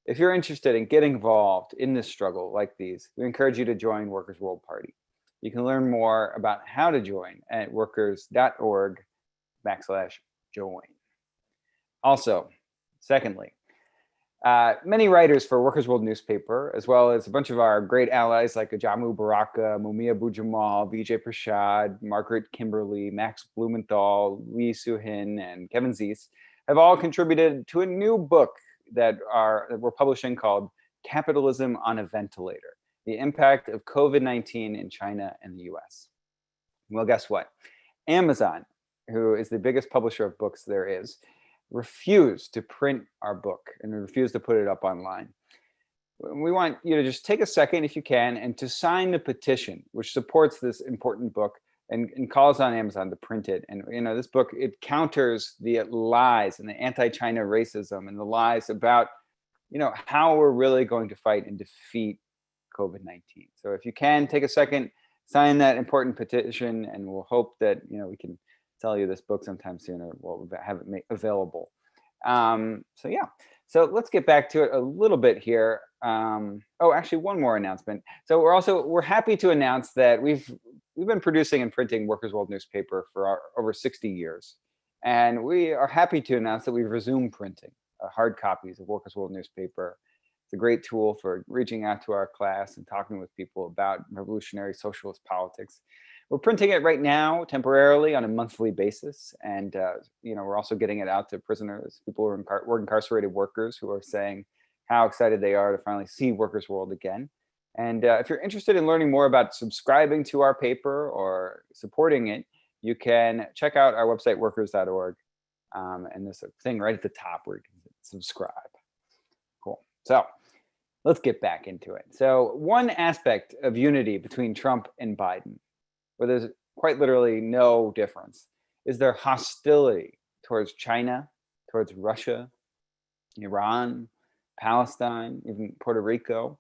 If you're interested in getting involved in this struggle like these, we encourage you to join Workers' World Party. You can learn more about how to join at workers.org/join. Also, secondly, many writers for Workers' World newspaper, as well as a bunch of our great allies like Ajamu Baraka, Mumia Bujamal, Vijay Prashad, Margaret Kimberly, Max Blumenthal, Lee Suhin, and Kevin Zeese, have all contributed to a new book that we're publishing called Capitalism on a Ventilator: The Impact of COVID-19 in China and the US. Well, guess what? Amazon, who is the biggest publisher of books there is, refused to print our book and refused to put it up online. We want you to just take a second, if you can, and to sign the petition which supports this important book and calls on Amazon to print it. And this book, it counters the lies and the anti-China racism and the lies about how we're really going to fight and defeat COVID-19. So if you can, take a second, sign that important petition, and we'll hope that we can sell you this book sometime soon, or we'll have it available. So let's get back to it a little bit here. Actually, one more announcement. So we're happy to announce that we've been producing and printing Workers' World newspaper for over 60 years, and we are happy to announce that we've resumed printing hard copies of Workers' World newspaper. It's a great tool for reaching out to our class and talking with people about revolutionary socialist politics. We're printing it right now temporarily on a monthly basis, and we're also getting it out to prisoners, people who are incarcerated workers, who are saying how excited they are to finally see Workers' World again. And if you're interested in learning more about subscribing to our paper or supporting it, you can check out our website, workers.org, and there's a thing right at the top where you can subscribe. Cool. So let's get back into it. So one aspect of unity between Trump and Biden, where there's quite literally no difference, is their hostility towards China, towards Russia, Iran, Palestine, even Puerto Rico,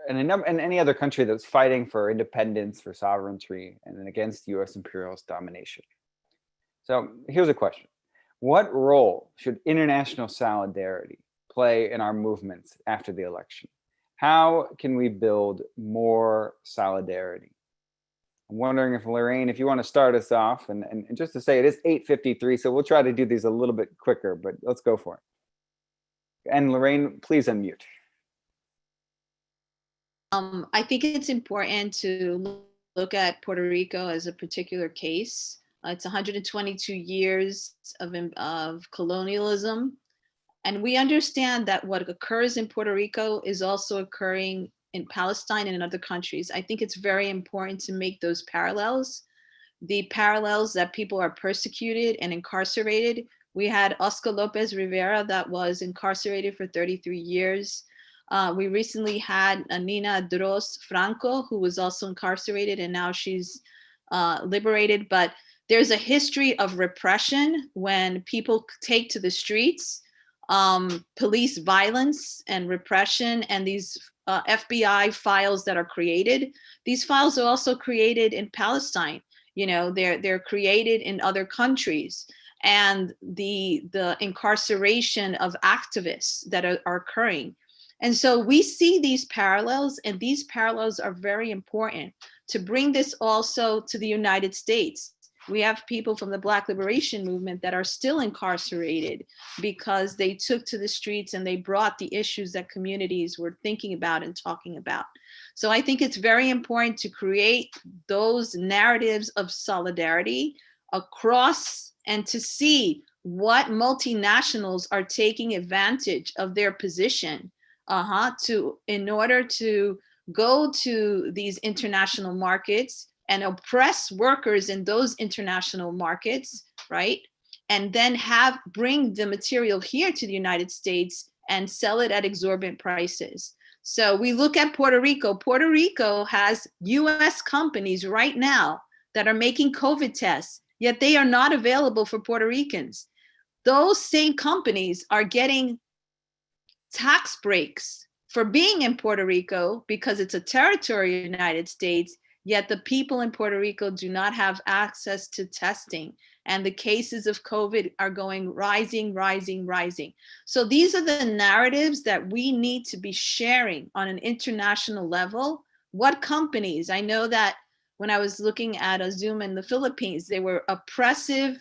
and any other country that's fighting for independence, for sovereignty, and then against U.S. imperialist domination. So here's a question. What role should international solidarity play in our movements after the election? How can we build more solidarity? I'm wondering if Lorraine, if you want to start us off, and just to say it is 8:53, so we'll try to do these a little bit quicker, but let's go for it. And Lorraine, please unmute. I think it's important to look at Puerto Rico as a particular case. It's 122 years of colonialism. And we understand that what occurs in Puerto Rico is also occurring in Palestine and in other countries. I think it's very important to make those parallels. The parallels that people are persecuted and incarcerated. We had Oscar Lopez Rivera that was incarcerated for 33 years. We recently had Nina Dros Franco, who was also incarcerated, and now she's liberated. But there's a history of repression when people take to the streets, police violence and repression, and these FBI files that are created. These files are also created in Palestine. They're created in other countries, and the incarceration of activists that are occurring. And so we see these parallels, and these parallels are very important to bring this also to the United States. We have people from the Black Liberation Movement that are still incarcerated because they took to the streets and they brought the issues that communities were thinking about and talking about. So I think it's very important to create those narratives of solidarity across and to see what multinationals are taking advantage of their position in order to go to these international markets and oppress workers in those international markets, right? And then bring the material here to the United States and sell it at exorbitant prices. So we look at Puerto Rico. Puerto Rico has US companies right now that are making COVID tests, yet they are not available for Puerto Ricans. Those same companies are getting tax breaks for being in Puerto Rico because it's a territory of the United States, yet the people in Puerto Rico do not have access to testing. And the cases of COVID are going rising, rising, rising. So these are the narratives that we need to be sharing on an international level. What companies? I know that when I was looking at a Zoom in the Philippines, they were oppressive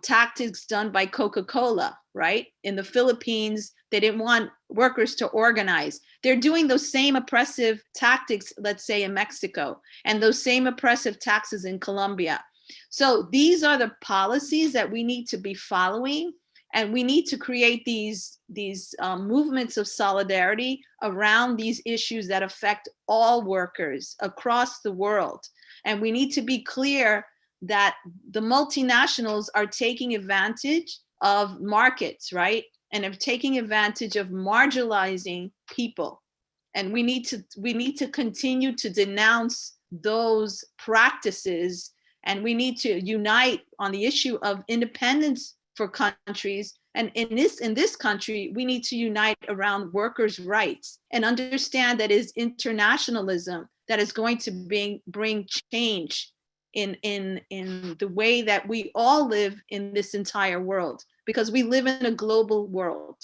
tactics done by Coca-Cola, right? In the Philippines, they didn't want workers to organize. They're doing those same oppressive tactics, let's say in Mexico, and those same oppressive taxes in Colombia. So these are the policies that we need to be following, and we need to create these movements of solidarity around these issues that affect all workers across the world. And we need to be clear that the multinationals are taking advantage of markets, right? And are taking advantage of marginalizing people. And we need to continue to denounce those practices, and we need to unite on the issue of independence for countries. And in this country, we need to unite around workers' rights and understand that it is internationalism that is going to bring change in the way that we all live in this entire world, because we live in a global world.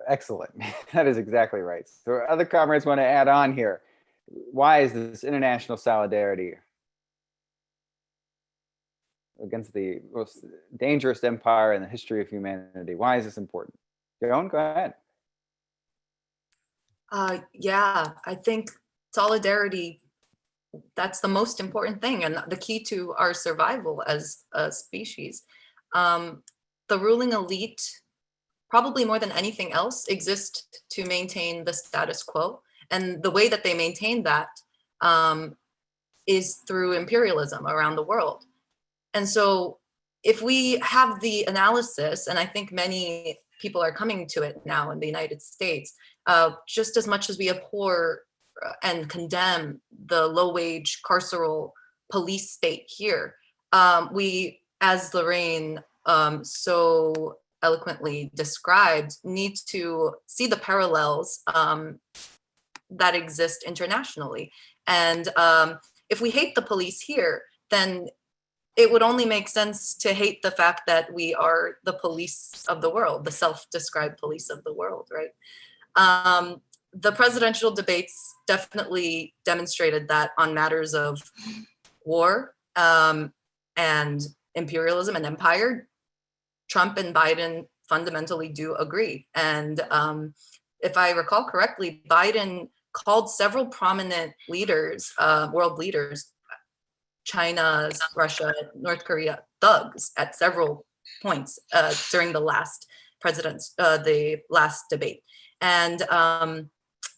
Excellent. That is exactly right. So other comrades want to add on here. Why is this international solidarity against the most dangerous empire in the history of humanity? Why is this important? Joan, go ahead. Yeah, I think solidarity, that's the most important thing and the key to our survival as a species. The ruling elite, probably more than anything else, exist to maintain the status quo. And the way that they maintain that is through imperialism around the world. And so if we have the analysis, and I think many people are coming to it now in the United States, just as much as we abhor and condemn the low-wage carceral police state here, we, as Lorraine so eloquently described, need to see the parallels that exist internationally. And if we hate the police here, then it would only make sense to hate the fact that we are the police of the world, the self-described police of the world, right? The presidential debates definitely demonstrated that on matters of war and imperialism and empire, Trump and Biden fundamentally do agree. And if I recall correctly, Biden called several prominent leaders, world leaders, China, Russia, North Korea, thugs at several points during the last the last debate. And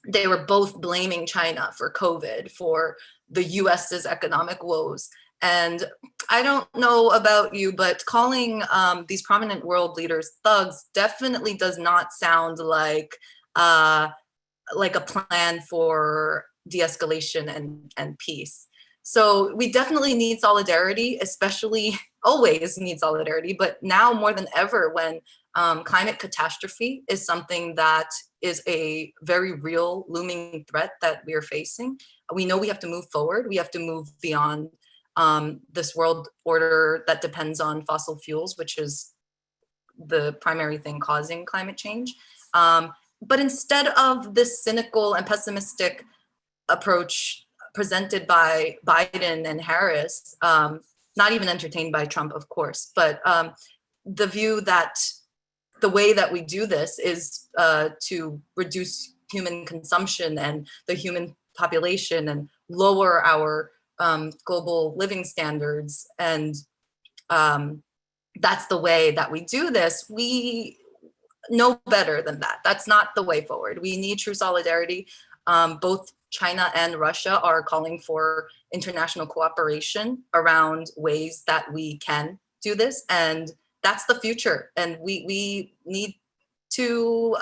they were both blaming China for COVID, for the US's economic woes. And I don't know about you, but calling these prominent world leaders thugs definitely does not sound like a plan for de-escalation and peace. So we definitely need solidarity, especially always need solidarity, but now more than ever when climate catastrophe is something that is a very real looming threat that we are facing. We know we have to move forward. We have to move beyond this world order that depends on fossil fuels, which is the primary thing causing climate change. But instead of this cynical and pessimistic approach presented by Biden and Harris, not even entertained by Trump, of course, but the view that the way that we do this is to reduce human consumption and the human population and lower our global living standards. And that's the way that we do this. We know better than that. That's not the way forward. We need true solidarity. Both China and Russia are calling for international cooperation around ways that we can do this. And that's the future. And we need to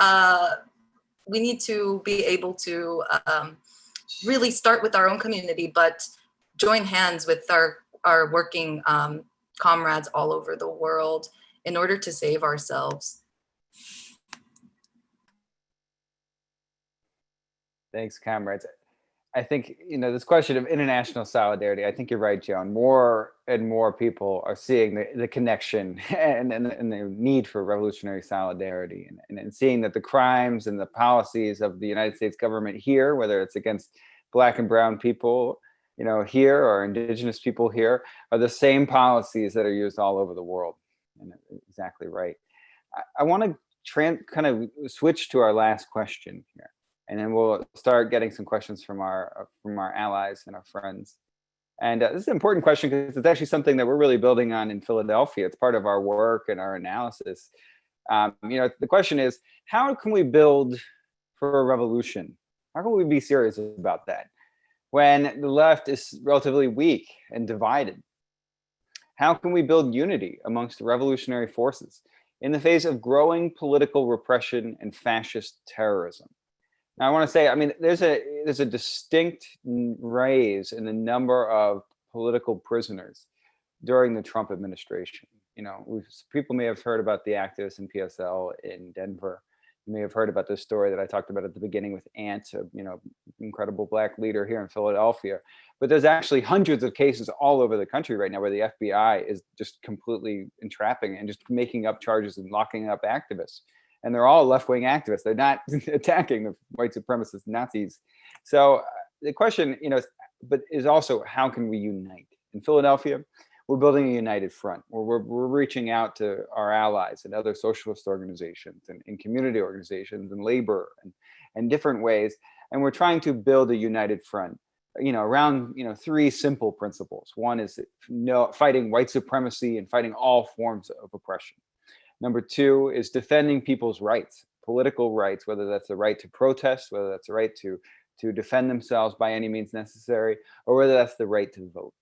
be able to really start with our own community, but join hands with our working comrades all over the world in order to save ourselves. Thanks, comrades. I think, this question of international solidarity, I think you're right, Joan. More and more people are seeing the connection and the need for revolutionary solidarity and seeing that the crimes and the policies of the United States government here, whether it's against Black and brown people, here, or indigenous people here, are the same policies that are used all over the world. And exactly right. I want to kind of switch to our last question here. And then we'll start getting some questions from our allies and our friends. And this is an important question because it's actually something that we're really building on in Philadelphia. It's part of our work and our analysis. The question is, how can we build for a revolution? How can we be serious about that when the left is relatively weak and divided? How can we build unity amongst the revolutionary forces in the face of growing political repression and fascist terrorism? Now, I want to say, there's a distinct raise in the number of political prisoners during the Trump administration. People may have heard about the activists in PSL in Denver. You may have heard about the story that I talked about at the beginning with Ant, incredible Black leader here in Philadelphia. But there's actually hundreds of cases all over the country right now where the FBI is just completely entrapping and just making up charges and locking up activists. And they're all left-wing activists. They're not attacking the white supremacist Nazis. So the question, but is also, how can we unite? In Philadelphia, we're building a united front where we're reaching out to our allies and other socialist organizations and community organizations and labor and different ways. And we're trying to build a united front, around, three simple principles. One is fighting white supremacy and fighting all forms of oppression. Number two is defending people's rights, political rights, whether that's the right to protest, whether that's the right to defend themselves by any means necessary, or whether that's the right to vote.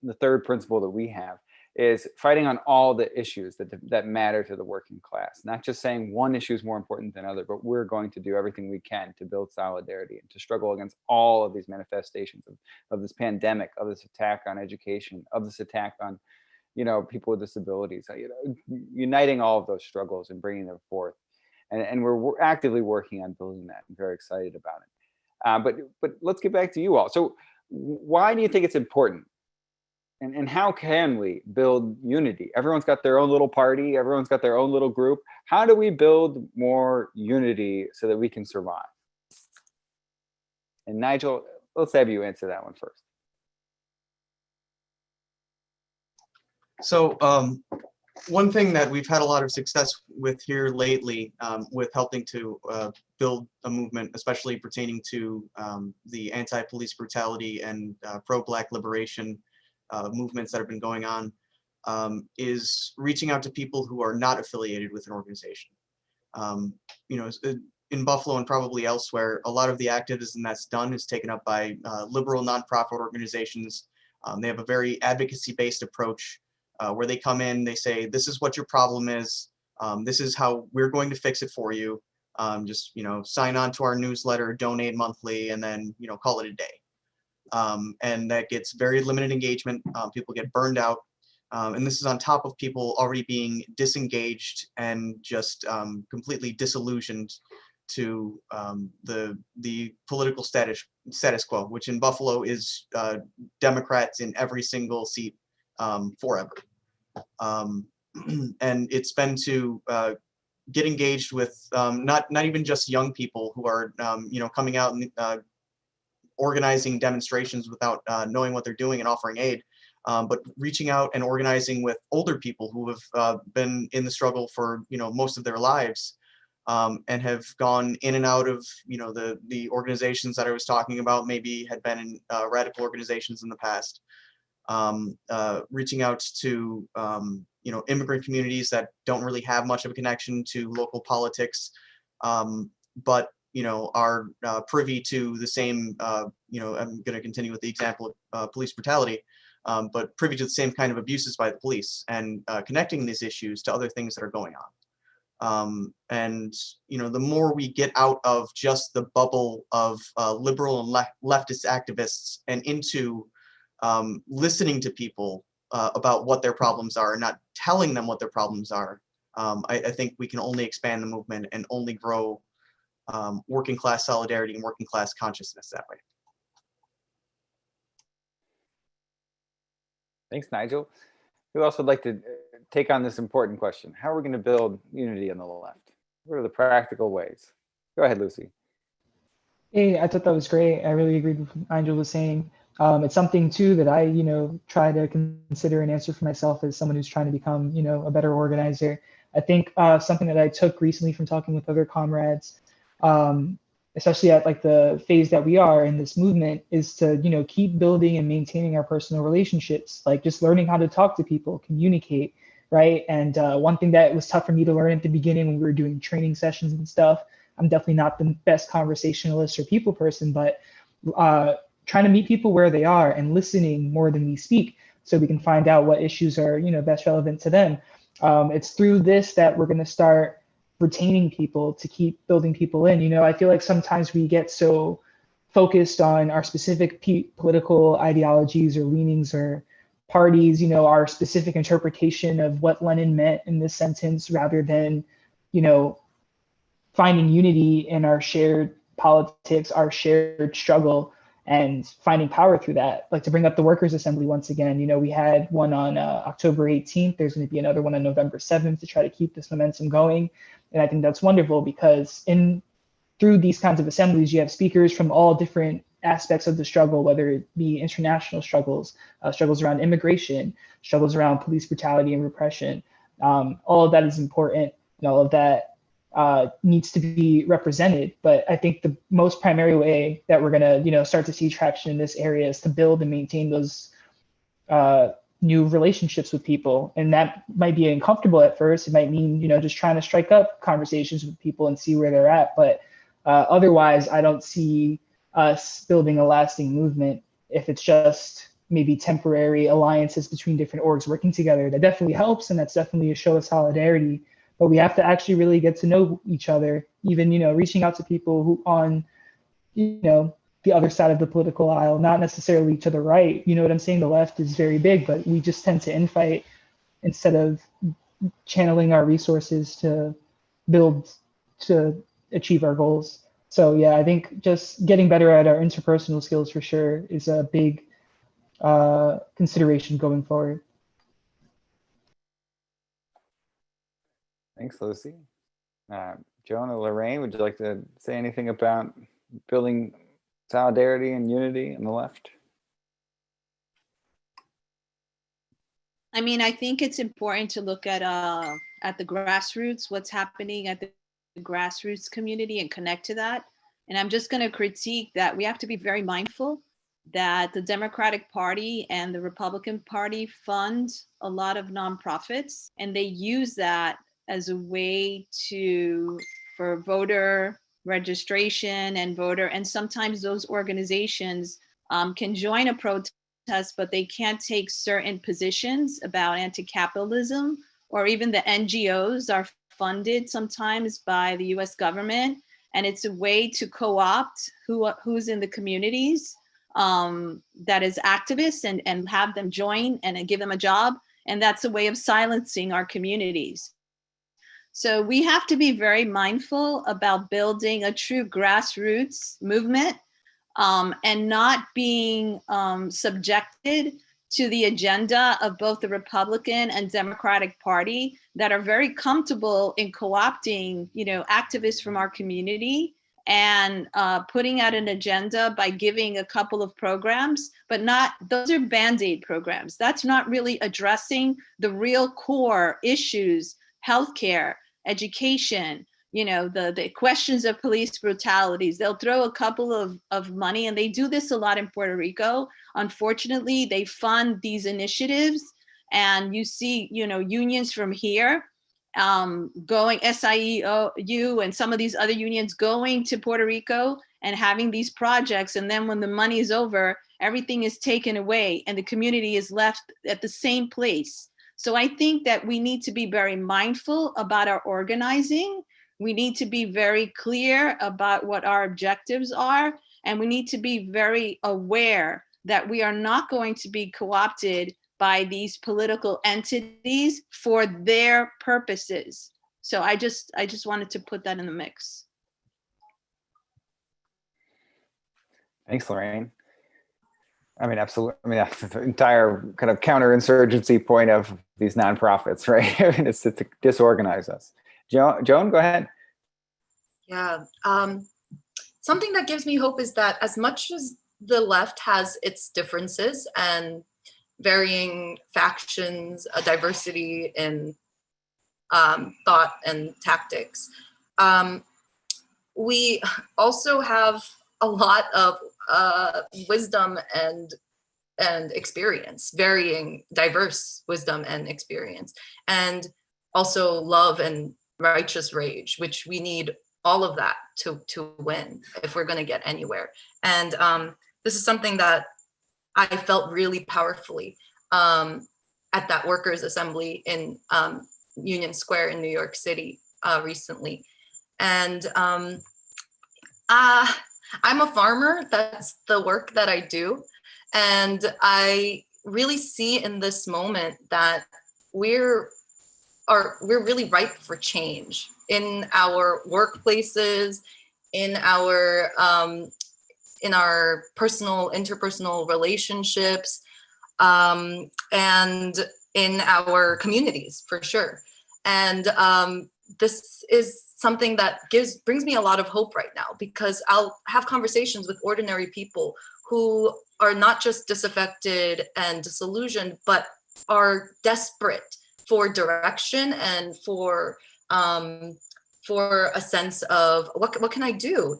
The third principle that we have is fighting on all the issues that matter to the working class, not just saying one issue is more important than another, but we're going to do everything we can to build solidarity and to struggle against all of these manifestations of this pandemic, of this attack on education, of this attack on people with disabilities, uniting all of those struggles and bringing them forth. And we're actively working on building that. I'm very excited about it. But let's get back to you all. So why do you think it's important? And how can we build unity? Everyone's got their own little party. Everyone's got their own little group. How do we build more unity so that we can survive? And Nigel, let's have you answer that one first. So one thing that we've had a lot of success with here lately, with helping to build a movement, especially pertaining to the anti-police brutality and pro-Black liberation movements that have been going on, is reaching out to people who are not affiliated with an organization. In Buffalo and probably elsewhere, a lot of the activism that's done is taken up by liberal nonprofit organizations. They have a very advocacy-based approach where they come in, they say, this is what your problem is. This is how we're going to fix it for you. Just, sign on to our newsletter, donate monthly, and then, call it a day. And that gets very limited engagement. People get burned out. And this is on top of people already being disengaged and just completely disillusioned to the political status quo, which in Buffalo is Democrats in every single seat forever. And it's been to get engaged with not even just young people who are coming out and organizing demonstrations without knowing what they're doing and offering aid, but reaching out and organizing with older people who have been in the struggle for most of their lives, and have gone in and out of the organizations that I was talking about, maybe had been in radical organizations in the past. Reaching out to immigrant communities that don't really have much of a connection to local politics, but are privy to the same, I'm going to continue with the example of police brutality, but privy to the same kind of abuses by the police, and connecting these issues to other things that are going on. And the more we get out of just the bubble of liberal and leftist activists and into listening to people about what their problems are and not telling them what their problems are, I think we can only expand the movement and only grow working class solidarity and working class consciousness that way. Thanks, Nigel. Who else would like to take on this important question? How are we going to build unity on the left? What are the practical ways? Go ahead, Lucy. Hey, I thought that was great. I really agreed with what Nigel was saying. It's something too that I, try to consider and answer for myself as someone who's trying to become, a better organizer. I think something that I took recently from talking with other comrades, especially at like the phase that we are in this movement, is to, keep building and maintaining our personal relationships, like just learning how to talk to people, communicate, right? And one thing that was tough for me to learn at the beginning when we were doing training sessions and stuff, I'm definitely not the best conversationalist or people person, but trying to meet people where they are and listening more than we speak so we can find out what issues are, best relevant to them. It's through this that we're going to start retaining people to keep building people in. I feel like sometimes we get so focused on our specific political ideologies or leanings or parties, our specific interpretation of what Lenin meant in this sentence, rather than, finding unity in our shared politics, our shared struggle, and finding power through that. Like, to bring up the Workers' Assembly once again, we had one on October 18th. There's going to be another one on November 7th to try to keep this momentum going. And I think that's wonderful, because through these kinds of assemblies, you have speakers from all different aspects of the struggle, whether it be international struggles, struggles around immigration, struggles around police brutality and repression. All of that is important, and all of that needs to be represented. But I think the most primary way that we're going to, start to see traction in this area is to build and maintain those new relationships with people. And that might be uncomfortable at first. It might mean, just trying to strike up conversations with people and see where they're at. But otherwise, I don't see us building a lasting movement if it's just maybe temporary alliances between different orgs working together. That definitely helps, and that's definitely a show of solidarity. But we have to actually really get to know each other, even, reaching out to people who on, the other side of the political aisle, not necessarily to the right. You know what I'm saying? The left is very big, but we just tend to infight instead of channeling our resources to build, to achieve our goals. So yeah, I think just getting better at our interpersonal skills for sure is a big consideration going forward. Thanks, Lucy. Joan or Lorraine, would you like to say anything about building solidarity and unity on the left? I mean, I think it's important to look at the grassroots, what's happening at the grassroots community, and connect to that. And I'm just going to critique that we have to be very mindful that the Democratic Party and the Republican Party fund a lot of nonprofits, and they use that as a way for voter registration and sometimes those organizations can join a protest, but they can't take certain positions about anti-capitalism, or even the NGOs are funded sometimes by the US government. And it's a way to co-opt who's in the communities that is activists and have them join and give them a job. And that's a way of silencing our communities. So we have to be very mindful about building a true grassroots movement and not being subjected to the agenda of both the Republican and Democratic Party that are very comfortable in co-opting, activists from our community and putting out an agenda by giving a couple of programs, but those are Band-Aid programs. That's not really addressing the real core issues: healthcare, education, the questions of police brutalities. They'll throw a couple of money, and they do this a lot in Puerto Rico. Unfortunately, they fund these initiatives, and you see, unions from here going, SIEU and some of these other unions going to Puerto Rico and having these projects. And then when the money is over, everything is taken away and the community is left at the same place. So I think that we need to be very mindful about our organizing. We need to be very clear about what our objectives are. And we need to be very aware that we are not going to be co-opted by these political entities for their purposes. So I just wanted to put that in the mix. Thanks, Lorraine. I mean, absolutely. I mean, that's the entire kind of counterinsurgency point of these nonprofits, right? I mean, it's to disorganize us. Joan, go ahead. Yeah. Something that gives me hope is that as much as the left has its differences and varying factions, a diversity in thought and tactics, we also have a lot of wisdom and experience, varying, diverse wisdom and experience, and also love and righteous rage, which we need all of that to win if we're going to get anywhere. And this is something that I felt really powerfully at that workers' assembly in Union Square in New York City recently. And I'm a farmer. That's the work that I do. And I really see in this moment that we're really ripe for change in our workplaces, in our interpersonal relationships, and in our communities, for sure. And this is something that brings me a lot of hope right now, because I'll have conversations with ordinary people who are not just disaffected and disillusioned, but are desperate for direction and for a sense of what can I do?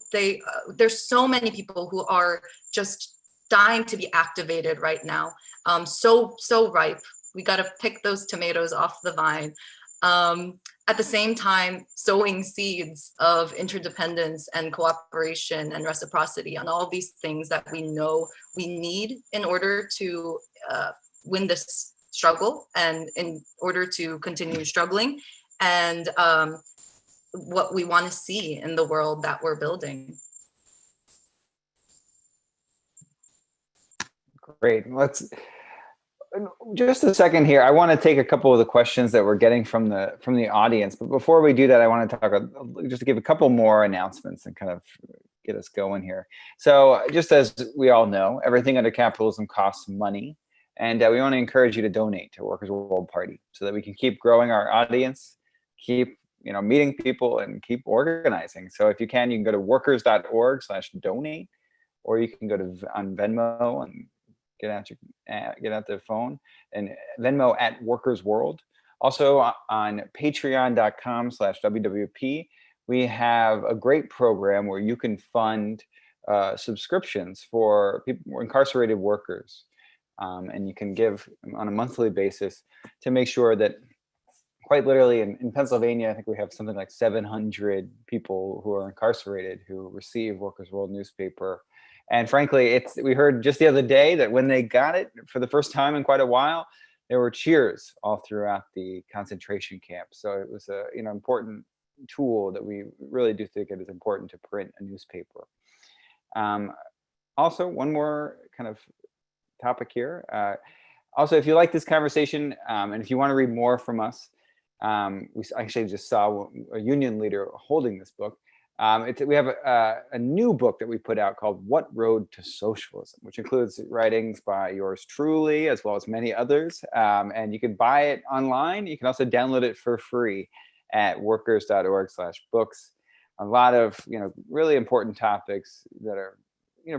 There's so many people who are just dying to be activated right now. So ripe. We got to pick those tomatoes off the vine. At the same time, sowing seeds of interdependence and cooperation and reciprocity on all these things that we know we need in order to win this struggle and in order to continue struggling, and what we want to see in the world that we're building. Great. Let's just a second here. I want to take a couple of the questions that we're getting from the audience, but before we do that, I want to talk just to give a couple more announcements and kind of get us going here. So, just as we all know, everything under capitalism costs money, and we want to encourage you to donate to Workers' World Party so that we can keep growing our audience, keep meeting people, and keep organizing. So if you can go to workers.org/donate, or you can go to on Venmo and get out the phone and Venmo at Workers World. Also on patreon.com/WWP, we have a great program where you can fund subscriptions for people, incarcerated workers, and you can give on a monthly basis to make sure that, quite literally, in Pennsylvania, I think we have something like 700 people who are incarcerated who receive Workers' World newspaper. And frankly, we heard just the other day that when they got it for the first time in quite a while, there were cheers all throughout the concentration camp. So it was a important tool that we really do think it is important to print a newspaper. Also, one more kind of topic here. Also, if you like this conversation and if you want to read more from us, we actually just saw a union leader holding this book. We have a new book that we put out called What Road to Socialism, which includes writings by yours truly, as well as many others. And you can buy it online. You can also download it for free at workers.org/books. a lot of, really important topics that are,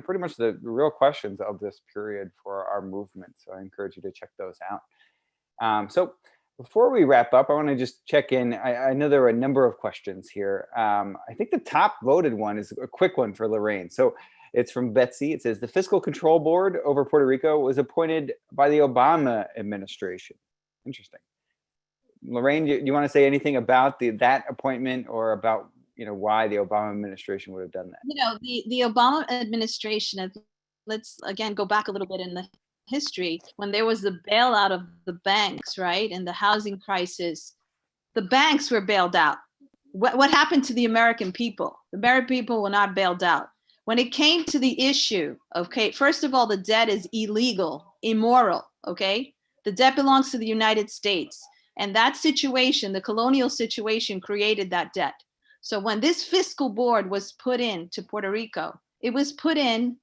pretty much the real questions of this period for our movement. So I encourage you to check those out. So before we wrap up, I want to just check in. I know there are a number of questions here. I think the top voted one is a quick one for Lorraine. So it's from Betsy. It says, the Fiscal Control Board over Puerto Rico was appointed by the Obama administration. Interesting. Lorraine, do you want to say anything about that appointment, or about why the Obama administration would have done that? The Obama administration, let's again go back a little bit in the history, when there was the bailout of the banks, right, and the housing crisis, the banks were bailed out. What happened to the American people? The American people were not bailed out. When it came to the issue, okay, first of all, the debt is illegal, immoral, okay? The debt belongs to the United States. And that situation, the colonial situation, created that debt. So when this fiscal board was put in to Puerto Rico, it was put in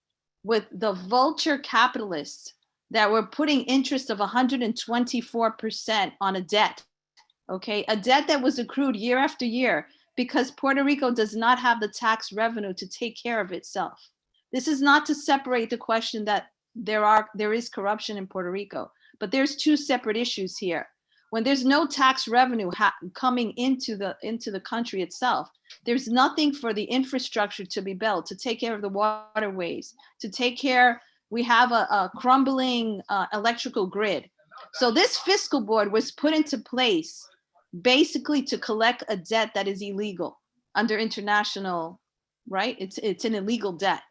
with the vulture capitalists that were putting interest of 124% on a debt, okay? A debt that was accrued year after year, because Puerto Rico does not have the tax revenue to take care of itself. This is not to separate the question that there is corruption in Puerto Rico, but there's two separate issues here. When there's no tax revenue coming into the country itself, there's nothing for the infrastructure to be built, to take care of the waterways, to take care, we have a crumbling electrical grid. So this fiscal board was put into place basically to collect a debt that is illegal under international, right? It's an illegal debt.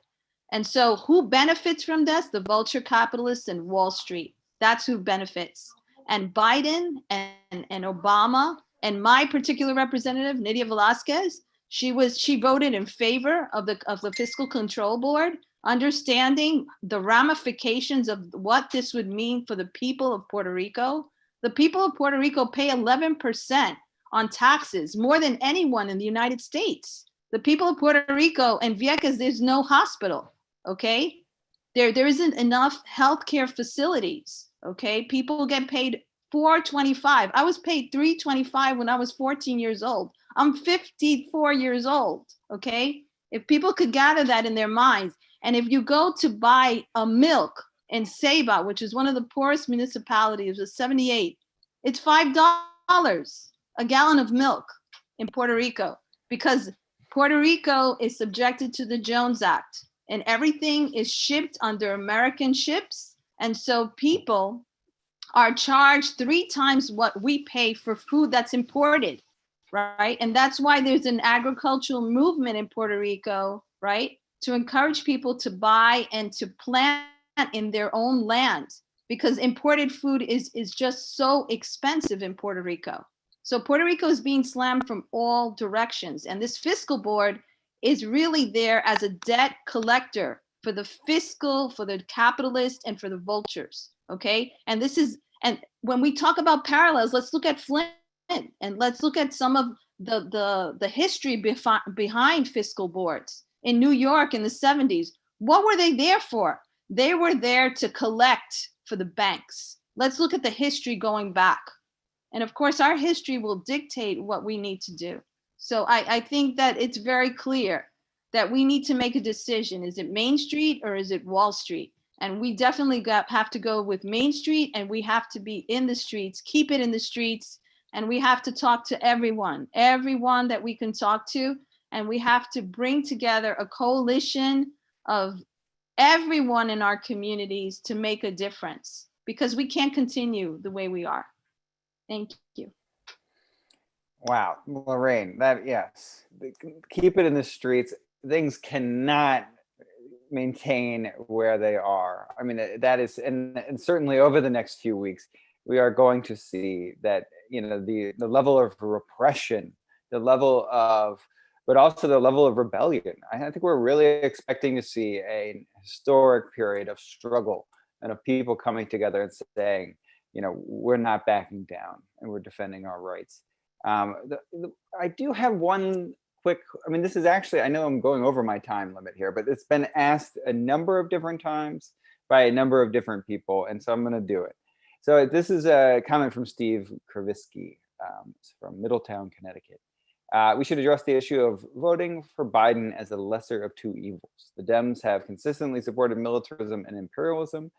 And so who benefits from this? The vulture capitalists and Wall Street. That's who benefits. And Biden and Obama and my particular representative, Nydia Velasquez, she voted in favor of the Fiscal Control Board, understanding the ramifications of what this would mean for the people of Puerto Rico. The people of Puerto Rico pay 11% on taxes, more than anyone in the United States. The people of Puerto Rico and Vieques, there's no hospital, okay? There isn't enough healthcare facilities, okay? People get paid $4.25. I was paid $3.25 when I was 14 years old. I'm 54 years old, okay? If people could gather that in their minds, and if you go to buy a milk in Ceiba, which is one of the poorest municipalities, with 78, it's $5 a gallon of milk in Puerto Rico, because Puerto Rico is subjected to the Jones Act, and everything is shipped under American ships. And so people are charged 3 times what we pay for food that's imported, right? And that's why there's an agricultural movement in Puerto Rico, right? To encourage people to buy and to plant in their own land, because imported food is just so expensive in Puerto Rico. So Puerto Rico is being slammed from all directions. And this fiscal board is really there as a debt collector for the fiscal, for the capitalists, and for the vultures, okay? And when we talk about parallels, let's look at Flint, and let's look at some of the history behind fiscal boards. In New York in the 70s, what were they there for? They were there to collect for the banks. Let's look at the history going back. And of course, our history will dictate what we need to do. So I think that it's very clear that we need to make a decision. Is it Main Street or is it Wall Street? And we definitely have to go with Main Street, and we have to be in the streets, keep it in the streets, and we have to talk to everyone that we can talk to. And we have to bring together a coalition of everyone in our communities to make a difference, because we can't continue the way we are. Thank you. Wow, Lorraine, yes, keep it in the streets. Things cannot maintain where they are. I mean, that is, and certainly over the next few weeks, we are going to see that, the level of repression, the level of, but also the level of rebellion. I think we're really expecting to see a historic period of struggle and of people coming together and saying, we're not backing down and we're defending our rights. I do have one quick, this is actually, I know I'm going over my time limit here, but it's been asked a number of different times by a number of different people, and so I'm going to do it. So this is a comment from Steve Kravisky from Middletown, Connecticut. We should address the issue of voting for Biden as the lesser of two evils. The Dems have consistently supported militarism and imperialism,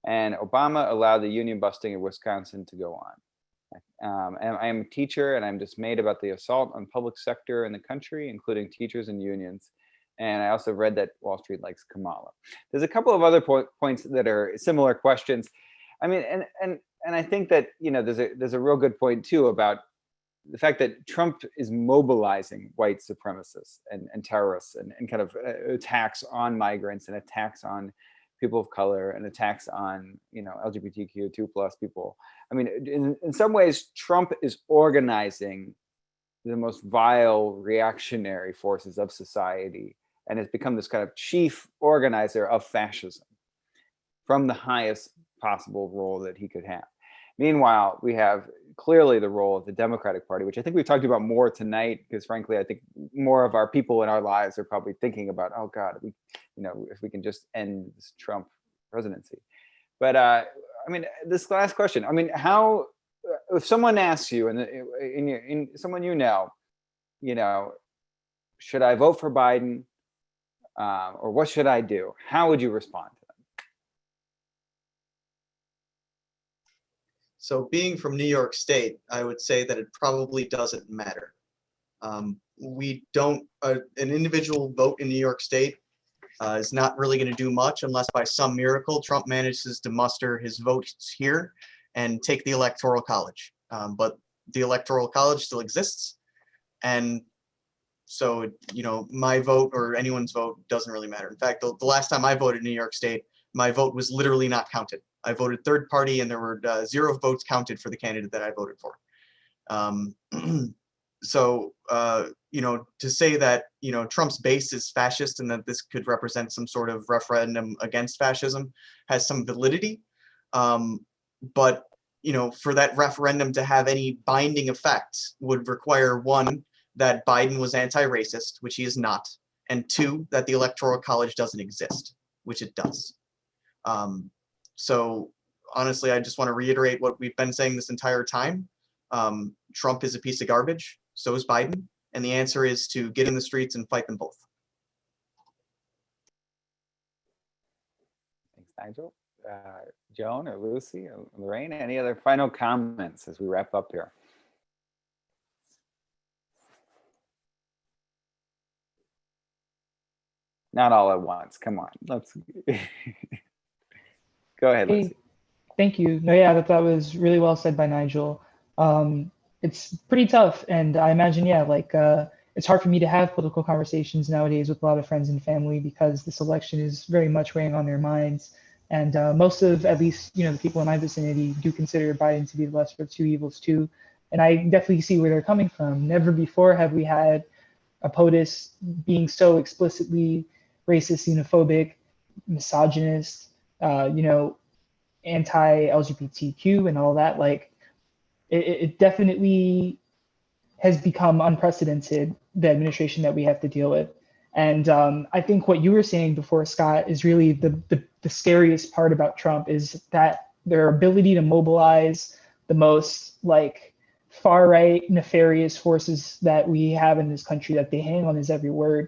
and Obama allowed the union busting in Wisconsin to go on. And I am a teacher, and I'm dismayed about the assault on public sector in the country, including teachers and unions. And I also read that Wall Street likes Kamala. There's a couple of other points that are similar questions. I mean, and I think that, you know, there's a real good point too about the fact that Trump is mobilizing white supremacists and terrorists and kind of attacks on migrants and attacks on people of color and attacks on, you know, LGBTQ2+ people. I mean, in some ways, Trump is organizing the most vile reactionary forces of society and has become this kind of chief organizer of fascism from the highest possible role that he could have. Meanwhile, we have clearly the role of the Democratic Party, which I think we've talked about more tonight, because frankly, I think more of our people in our lives are probably thinking about, oh God, you know, if we can just end this Trump presidency. But I mean, this last question, I mean, how, if someone asks you, in someone you know, should I vote for Biden or what should I do? How would you respond to them? So being from New York State, I would say that it probably doesn't matter. We don't, an individual vote in New York State is not really going to do much unless by some miracle Trump manages to muster his votes here and take the Electoral College. But the Electoral College still exists. And so, you know, my vote or anyone's vote doesn't really matter. In fact, the last time I voted in New York State, my vote was literally not counted. I voted third party and there were 0 votes counted for the candidate that I voted for. So, you know, to say that, you know, Trump's base is fascist and that this could represent some sort of referendum against fascism has some validity. But, you know, for that referendum to have any binding effect would require, 1, that Biden was anti-racist, which he is not, and 2, that the Electoral College doesn't exist, which it does. So honestly, I just want to reiterate what we've been saying this entire time. Trump is a piece of garbage, so is Biden, and the answer is to get in the streets and fight them both. Thanks, Nigel. Joan or Lucy or Lorraine, any other final comments as we wrap up here? Not all at once. Come on, let's go ahead, Lucy. Hey, thank you. No, yeah, that was really well said by Nigel. It's pretty tough, and I imagine, yeah, like it's hard for me to have political conversations nowadays with a lot of friends and family because this election is very much weighing on their minds. And most of, at least, you know, the people in my vicinity do consider Biden to be the lesser of two evils too. And I definitely see where they're coming from. Never before have we had a POTUS being so explicitly racist, xenophobic, misogynist, you know, anti-LGBTQ and all that. Like, it definitely has become unprecedented, the administration that we have to deal with. And I think what you were saying before, Scott, is really the scariest part about Trump is that their ability to mobilize the most like far right nefarious forces that we have in this country, that they hang on his every word.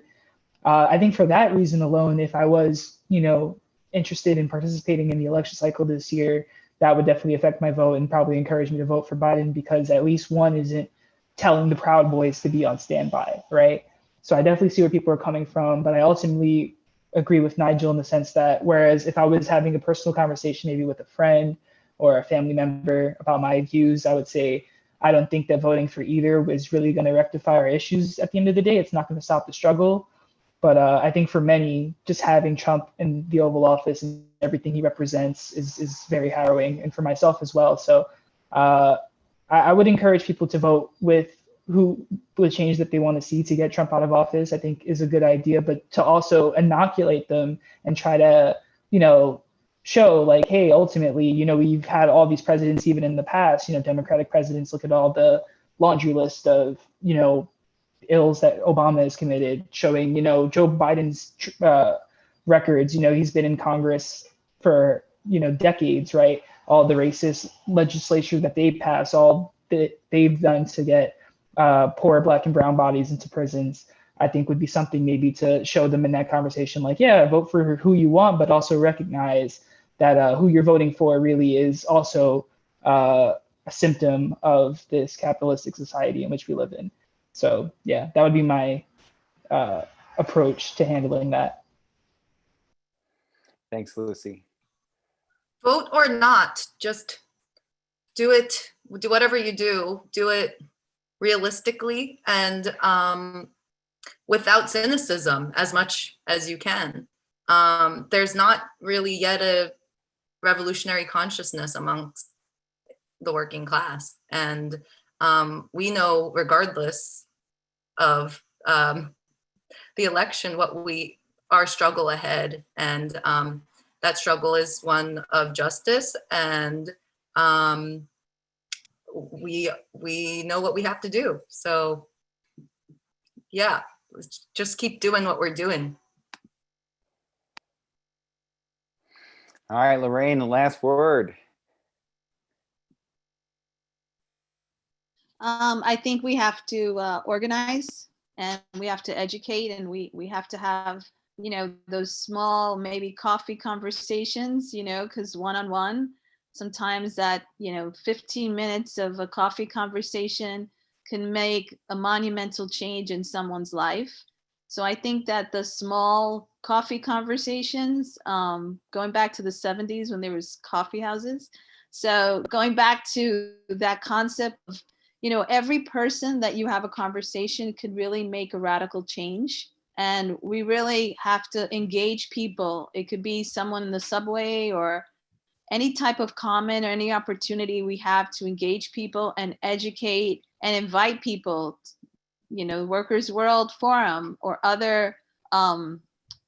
I think for that reason alone, if I was, you know, interested in participating in the election cycle this year, that would definitely affect my vote and probably encourage me to vote for Biden, because at least one isn't telling the Proud Boys to be on standby, right? So I definitely see where people are coming from, but I ultimately agree with Nigel in the sense that whereas if I was having a personal conversation maybe with a friend or a family member about my views, I would say I don't think that voting for either was really going to rectify our issues at the end of the day. It's not going to stop the struggle. But I think for many, just having Trump in the Oval Office and everything he represents is very harrowing, and for myself as well. So I would encourage people to vote with the change that they want to see to get Trump out of office. I think is a good idea, but to also inoculate them and try to, you know, show like, hey, ultimately, you know, we've had all these presidents even in the past, you know, Democratic presidents. Look at all the laundry list of, you know, ills that Obama has committed, showing, you know, Joe Biden's records. You know, he's been in Congress for, you know, decades, right? All the racist legislature that they pass, all that they've done to get poor Black and brown bodies into prisons, I think would be something maybe to show them in that conversation, like, yeah, vote for who you want, but also recognize that who you're voting for really is also a symptom of this capitalistic society in which we live in. So yeah, that would be my approach to handling that. Thanks, Lucy. Vote or not, just do it, do whatever you do it realistically and without cynicism as much as you can. There's not really yet a revolutionary consciousness amongst the working class. And we know, regardless of the election, our struggle ahead. And that struggle is one of justice, and we know what we have to do. So yeah, let's just keep doing what we're doing. All right, Lorraine, the last word. I think we have to organize, and we have to educate, and we have to have, those small, maybe coffee conversations, because one-on-one, sometimes that, 15 minutes of a coffee conversation can make a monumental change in someone's life. So I think that the small coffee conversations, going back to the 70s when there was coffee houses. So going back to that concept of, every person that you have a conversation could really make a radical change. And we really have to engage people. It could be someone in the subway or any type of comment or any opportunity we have to engage people and educate and invite people, Workers' World Forum or other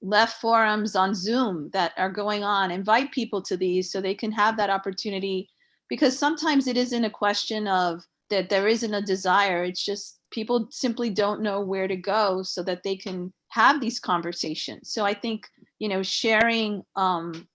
left forums on Zoom that are going on. Invite people to these so they can have that opportunity, because sometimes it isn't a question of that there isn't a desire. It's just people simply don't know where to go so that they can have these conversations. So I think, sharing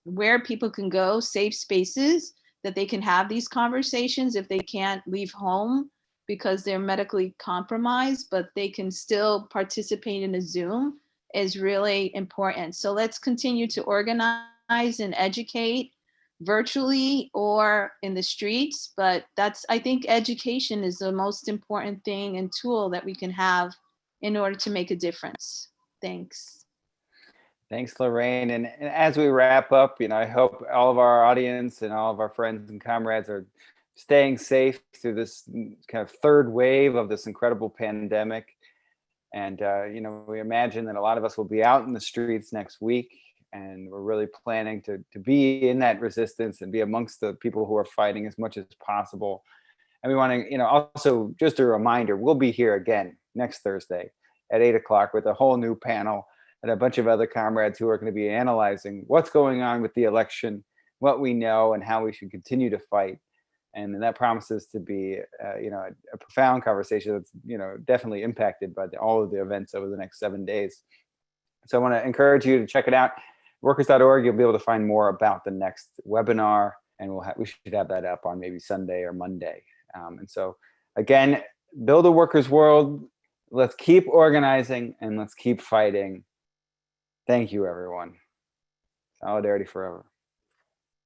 where people can go, safe spaces that they can have these conversations if they can't leave home because they're medically compromised, but they can still participate in a Zoom is really important. So let's continue to organize and educate virtually or in the streets. But I think education is the most important thing and tool that we can have in order to make a difference. Thanks. Thanks, Lorraine. And as we wrap up, I hope all of our audience and all of our friends and comrades are staying safe through this kind of third wave of this incredible pandemic. And, we imagine that a lot of us will be out in the streets next week, and we're really planning to be in that resistance and be amongst the people who are fighting as much as possible. And we want to, also just a reminder, we'll be here again next Thursday at 8 o'clock with a whole new panel and a bunch of other comrades who are going to be analyzing what's going on with the election, what we know, and how we should continue to fight. And that promises to be, a profound conversation that's, definitely impacted by all of the events over the next 7 days. So I want to encourage you to check it out. Workers.org, you'll be able to find more about the next webinar, and we should have that up on maybe Sunday or Monday. And so, again, build a workers' world. Let's keep organizing and let's keep fighting. Thank you, everyone. Solidarity forever.